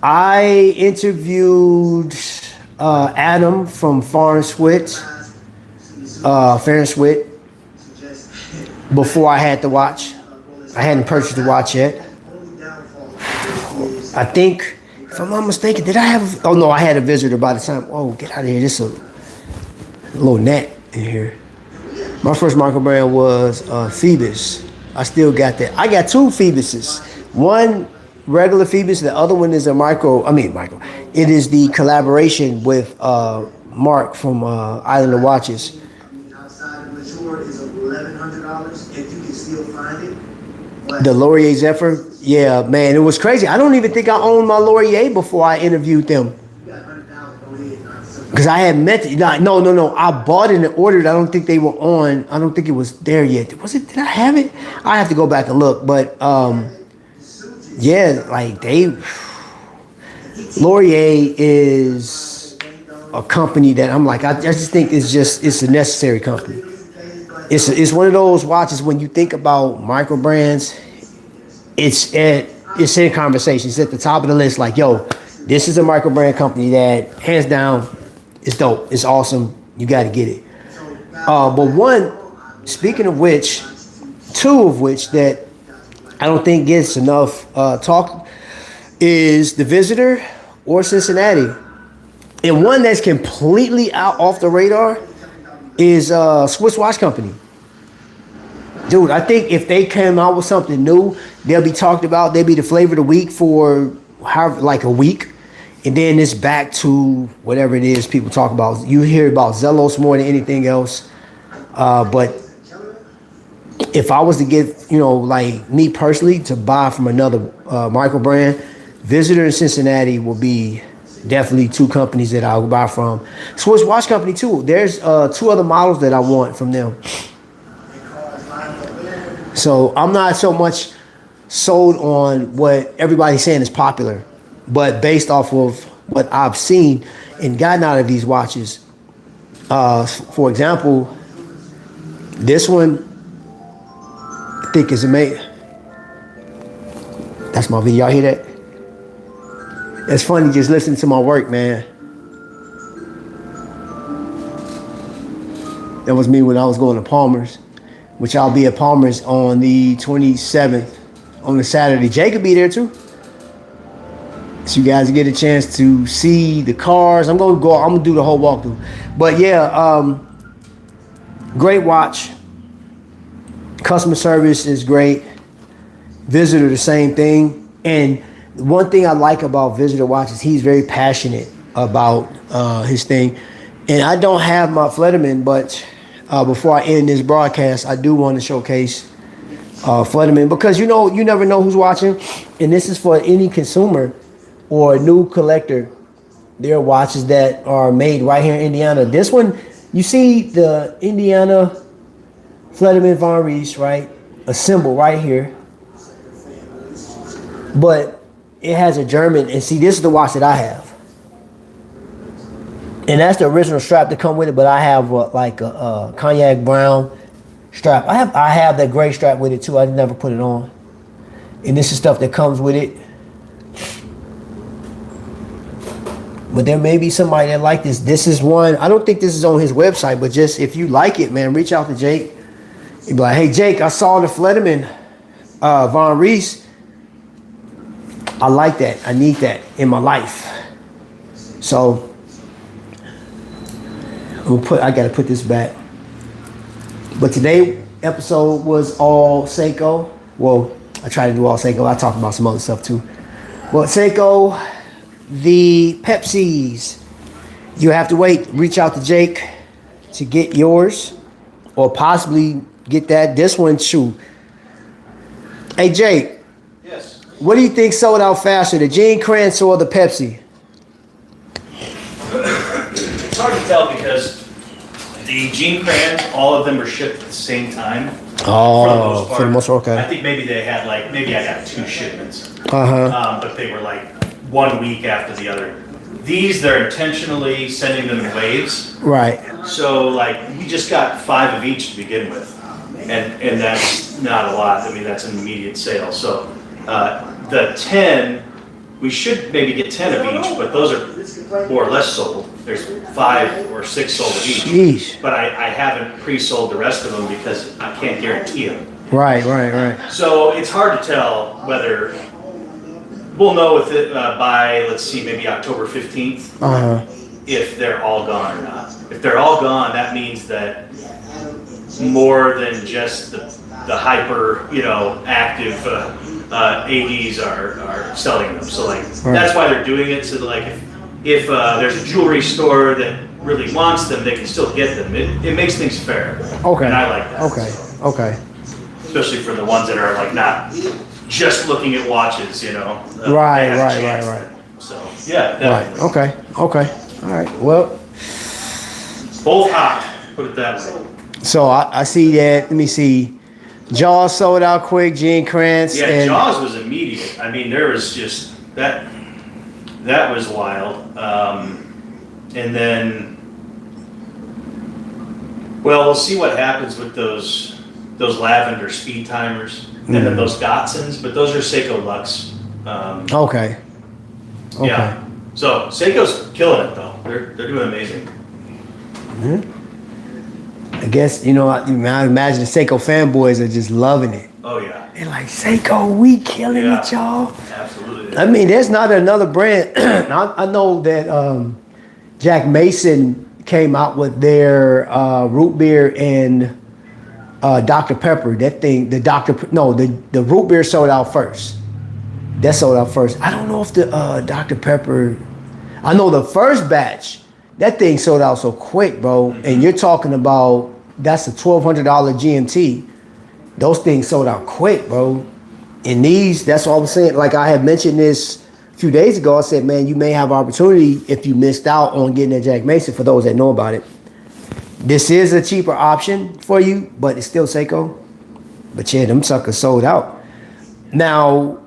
Speaker 1: I interviewed Adam from Fair and Swit, before I had the watch. I hadn't purchased the watch yet. I think, if I'm not mistaken, did I have? Oh no, I had a visitor by the time. Oh, get out of here! There's a little net in here. My first micro brand was Phoebus. I still got that. I got two Phoebuses. One regular Phoebus, the other one is a micro. It is the collaboration with Mark from Island of Watches.
Speaker 6: Outside of mature is $1,100 if you can still find it. But
Speaker 1: The Laurier Zephyr. Yeah, man, it was crazy. I don't even think I owned my Laurier before I interviewed them.
Speaker 6: you got 100,000 go ahead.
Speaker 1: Because I had met it. No. I bought it and ordered it. I don't think they were on. I don't think it was there yet. Was it? Did I have it? I have to go back and look. But yeah, like Laurier is a company that I'm like, I just think it's a necessary company. It's one of those watches when you think about micro brands, it's in conversation. It's at the top of the list. Like, yo, this is a micro brand company that hands down is dope. It's awesome. You got to get it. But speaking of which, two of which that I don't think gets enough talk is the Visitor or Cincinnati. And one that's completely off the radar is Swiss Watch Company. Dude, I think if they came out with something new, they'll be talked about. They'll be the flavor of the week for like a week. And then it's back to whatever it is people talk about. You hear about Zelos more than anything else. But if I was to get, like me personally, to buy from another micro brand, Visitor and Cincinnati will be definitely two companies that I'll buy from. Swiss Watch Company too. There's two other models that I want from them. So I'm not so much sold on what everybody's saying is popular, but based off of what I've seen and gotten out of these watches. For example, this one I think is amazing. That's my video. Y'all hear that? It's funny just listening to my work, man. That was me when I was going to Palmer's, which I'll be at Palmer's on the 27th, on the Saturday. Jay could be there too. So you guys get a chance to see the cars. I'm gonna do the whole walkthrough. But yeah, great watch. Customer service is great. Visitor, the same thing. And one thing I like about Visitor watches, he's very passionate about his thing. And I don't have my Flederman, but before I end this broadcast, I do want to showcase Flederman, because you never know who's watching. And this is for any consumer or a new collector. There are watches that are made right here in Indiana. This one, you see the Indiana Flederman Von Rees, right? A symbol right here. But it has a German, and see, this is the watch that I have. And that's the original strap to come with it, but I have like a cognac brown strap. I have that gray strap with it too. I never put it on. And this is stuff that comes with it. But there may be somebody that like this. This is one, I don't think this is on his website, but just if you like it, man, reach out to Jake. You'd be like, hey, Jake, I saw the Flederman Von Rees. I like that. I need that in my life. So I gotta put this back. But today episode was all Seiko. Well, I try to do all Seiko. I talked about some other stuff too. But Seiko, the Pepsis, you have to wait. Reach out to Jake to get yours, or possibly get this one. Shoot. Hey Jake.
Speaker 2: Yes.
Speaker 1: What do you think sold out faster, the Gene Kranz or the Pepsi?
Speaker 2: It's hard to tell because the Gene Kranz, all of them were shipped at the same time.
Speaker 1: Oh, for the most part, okay.
Speaker 2: I think maybe they had maybe I got 2 shipments.
Speaker 1: Uh-huh.
Speaker 2: But they were like 1 week after the other. These, they're intentionally sending them in waves.
Speaker 1: Right.
Speaker 2: So we just got 5 of each to begin with. And that's not a lot. I mean, that's an immediate sale. So the 10, we should maybe get 10 of each, but those are more or less sold. There's 5 or 6 sold of each.
Speaker 1: Jeez.
Speaker 2: But I haven't pre-sold the rest of them because I can't guarantee them.
Speaker 1: Right.
Speaker 2: So it's hard to tell whether we'll know with it by, let's see, maybe October 15th,
Speaker 1: Uh-huh.
Speaker 2: if they're all gone or not. If they're all gone, that means that more than just the hyper, active ADs are selling them. So like that's why they're doing it. So that, like if there's a jewelry store that really wants them, they can still get them. It makes things fair.
Speaker 1: Okay.
Speaker 2: And I like that.
Speaker 1: Okay. Okay.
Speaker 2: Especially for the ones that are like not just looking at watches,
Speaker 1: Right.
Speaker 2: So yeah, definitely.
Speaker 1: Right. Okay. Okay. All right. Well,
Speaker 2: Both hot, put it that way.
Speaker 1: so I see that. Let me see. Jaws sold out quick. Gene Krantz.
Speaker 2: Yeah,
Speaker 1: and
Speaker 2: Jaws was immediate. I mean, there was just that was wild. And then, well, we'll see what happens with those lavender speed timers and then those Datsuns, but those are Seiko Lux.
Speaker 1: Okay. Okay.
Speaker 2: Yeah. So Seiko's killing it though. They're doing amazing.
Speaker 1: I guess I imagine the Seiko fanboys are just loving it.
Speaker 2: Oh yeah.
Speaker 1: They're like, Seiko, we killing it, y'all.
Speaker 2: Absolutely.
Speaker 1: I mean, there's not another brand. I know that Jack Mason came out with their root beer and Dr. Pepper. That thing, the root beer sold out first. That sold out first. I don't know if the Dr. Pepper. I know the first batch. That thing sold out so quick, bro. And you're talking about that's a $1,200 GMT. Those things sold out quick, bro. And these, that's what I was saying. Like I had mentioned this a few days ago. I said, man, you may have opportunity if you missed out on getting that Jack Mason. For those that know about it, this is a cheaper option for you, but it's still Seiko. But yeah, them suckers sold out. Now,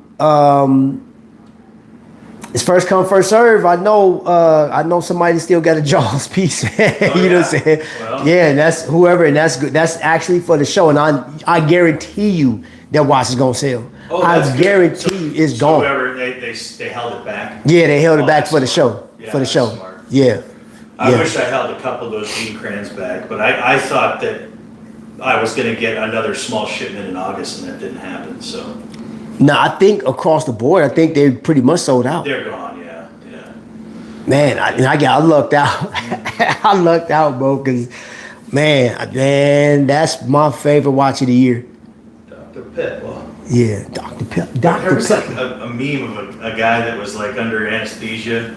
Speaker 1: it's first come, first serve. I know somebody still got a Jaws piece. You know what I'm saying?
Speaker 2: Well.
Speaker 1: Yeah, and that's whoever, and that's good. That's actually for the show, and I guarantee you that watch is gonna sell. I guarantee you it's
Speaker 2: So
Speaker 1: gone.
Speaker 2: whoever they held it back.
Speaker 1: Yeah, they held it back
Speaker 2: that's
Speaker 1: for the
Speaker 2: smart.
Speaker 1: show.
Speaker 2: Yeah,
Speaker 1: For the
Speaker 2: that's
Speaker 1: show.
Speaker 2: smart.
Speaker 1: Yeah.
Speaker 2: I
Speaker 1: Yeah.
Speaker 2: wish I held a couple of those Gene Kranz back, but I thought that I was going to get another small shipment in August, and that didn't happen. So
Speaker 1: No, I think across the board, I think they pretty much sold out.
Speaker 2: they're gone. Yeah.
Speaker 1: Man, I lucked out. I lucked out, bro, because man, that's my favorite watch of the year.
Speaker 2: Dr. Pep. Well,
Speaker 1: Yeah, Dr. Pep.
Speaker 2: there
Speaker 1: Dr.
Speaker 2: was like
Speaker 1: Pep.
Speaker 2: a meme of a guy that was like under anesthesia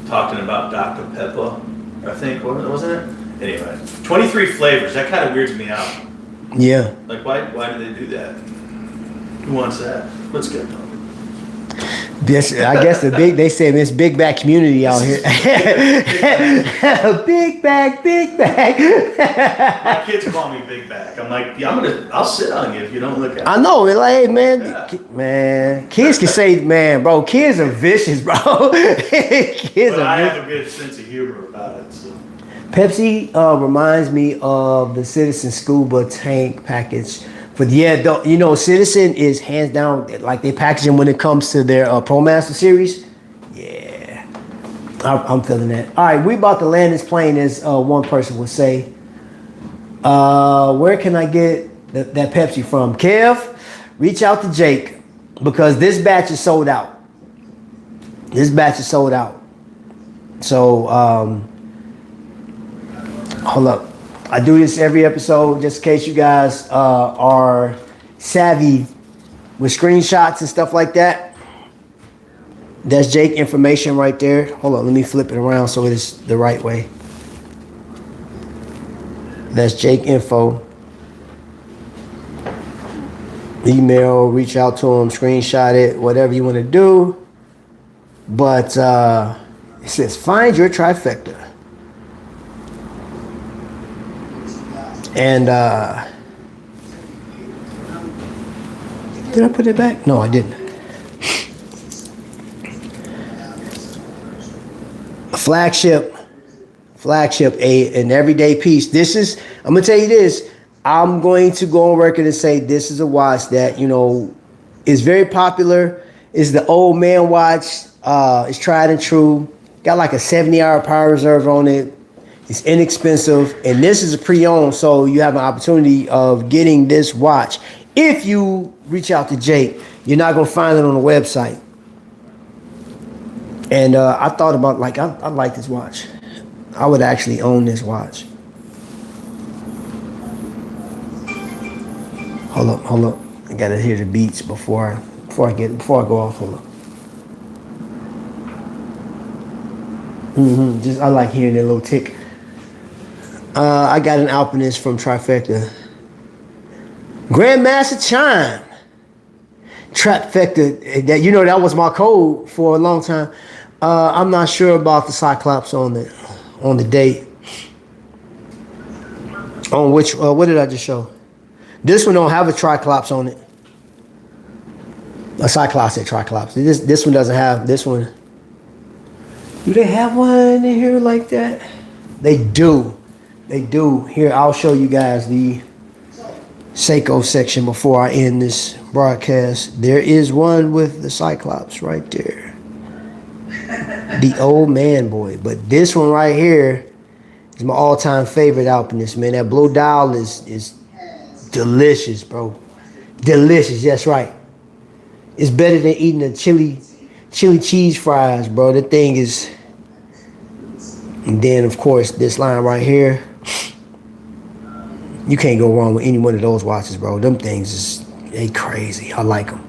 Speaker 2: talking about Dr. Pepper, I think, wasn't it? Anyway, 23 flavors. That kind of weirds me out.
Speaker 1: Yeah.
Speaker 2: Like, why do they do that? Who wants that? Let's go.
Speaker 1: This, I guess they say this big back community out here. Big back.
Speaker 2: My kids call me Big Back. I'm like, yeah, I'll sit on you if you don't look at me.
Speaker 1: I know, like, hey, man,
Speaker 2: Yeah.
Speaker 1: man, kids can say, man, bro, kids are vicious, bro. Kids
Speaker 2: But
Speaker 1: are
Speaker 2: I
Speaker 1: vicious.
Speaker 2: have a good sense of humor about it. So.
Speaker 1: Pepsi reminds me of the Citizen Scuba tank package. But yeah, Citizen is hands down like they packaging when it comes to their Pro Master series. Yeah, I'm feeling that. All right, we about to land this plane, as one person would say. Where can I get that Pepsi from? Kev, reach out to Jake because this batch is sold out. So, hold up. I do this every episode just in case you guys are savvy with screenshots and stuff like that. That's Jake information right there. Hold on, let me flip it around so it is the right way. That's Jake info. Email, reach out to him, screenshot it, whatever you want to do. But it says find your trifecta. And did I put it back? No, I didn't. A flagship, an everyday piece. This is, I'm gonna tell you this. I'm going to go on record and say this is a watch that is very popular. Is the old man watch. It's tried and true. Got like a 70-hour power reserve on it. It's inexpensive, and this is a pre-owned, so you have an opportunity of getting this watch. If you reach out to Jake, you're not gonna find it on the website. And I thought about I like this watch. I would actually own this watch. Hold up. I gotta hear the beats before I go off. Hold up. Just I like hearing that little tick. I got an Alpinist from Trifecta. Grandmaster Chime. Trapvision. That that was my code for a long time. I'm not sure about the Cyclops on the date. On which what did I just show? This one don't have a Triclops on it. A Cyclops at Triclops. This one doesn't have this one. Do they have one in here like that? They do. They do. Here, I'll show you guys the Seiko section before I end this broadcast. There is one with the Cyclops right there. The old man boy. But this one right here is my all-time favorite Alpinist, man. That blue dial is delicious, bro. Delicious, that's right. It's better than eating a chili cheese fries, bro. The thing is. And then, of course, this line right here. You can't go wrong with any one of those watches, bro. Them things they crazy. I like them.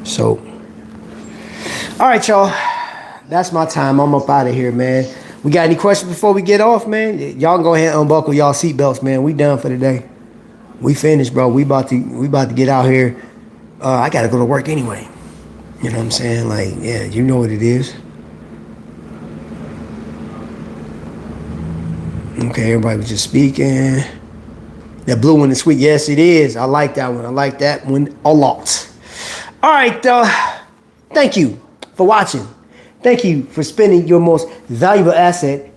Speaker 1: So, all right, y'all. That's my time. I'm up out of here, man. We got any questions before we get off, man? Y'all can go ahead and unbuckle y'all seatbelts, man. We done for the day. We finished, bro. We about to get out here. I gotta go to work anyway. You know what I'm saying? Like, yeah, you know what it is. Okay, everybody was just speaking. That blue one is sweet. Yes, it is. I like that one. I like that one a lot. All right, thank you for watching. Thank you for spending your most valuable asset,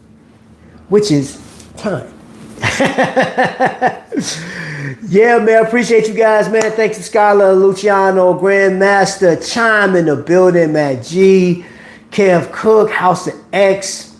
Speaker 1: which is time. Yeah, man, appreciate you guys, man. Thanks to Skylar, Luciano, Grandmaster, Chime in the building, Matt G, Kev Cook, House of X.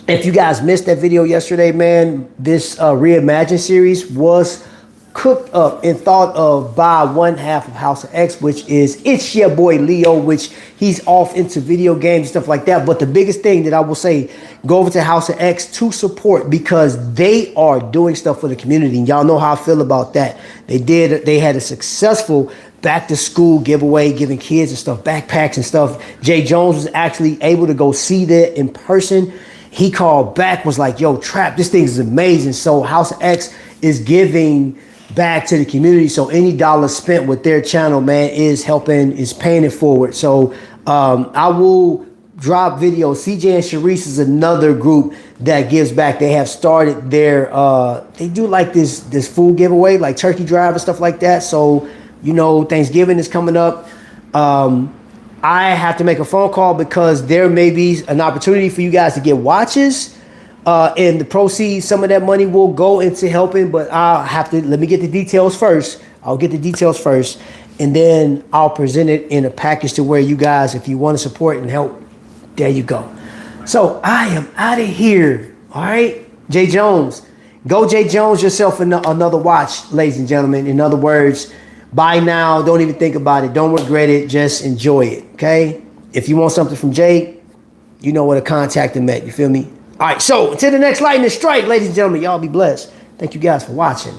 Speaker 1: If you guys missed that video yesterday, man, this Reimagine series was cooked up and thought of by one half of House of X, which is it's your boy Leo, which he's off into video games and stuff like that. But the biggest thing that I will say, go over to House of X to support because they are doing stuff for the community. And y'all know how I feel about that. They had a successful back to school giveaway, giving kids and stuff, backpacks and stuff. Jay Jones was actually able to go see that in person. He called back, was like, yo, Trap, this thing is amazing. So House of X is giving back to the community. So any dollar spent with their channel, man, is helping, is paying it forward. So I will drop videos. CJ and Sharice is another group that gives back. They have started their, they do like this food giveaway, like turkey drive and stuff like that. So, you know, Thanksgiving is coming up. I have to make a phone call because there may be an opportunity for you guys to get watches. And the proceeds, some of that money will go into helping, but let me get the details first. I'll get the details first, and then I'll present it in a package to where you guys, if you want to support and help, there you go. So I am out of here. All right, Jay Jones, go Jay Jones yourself another watch, ladies and gentlemen. In other words, buy now. Don't even think about it. Don't regret it. Just enjoy it. Okay. If you want something from Jay, you know where to contact him at. You feel me? All right, so until the next lightning strike, ladies and gentlemen, y'all be blessed. Thank you guys for watching.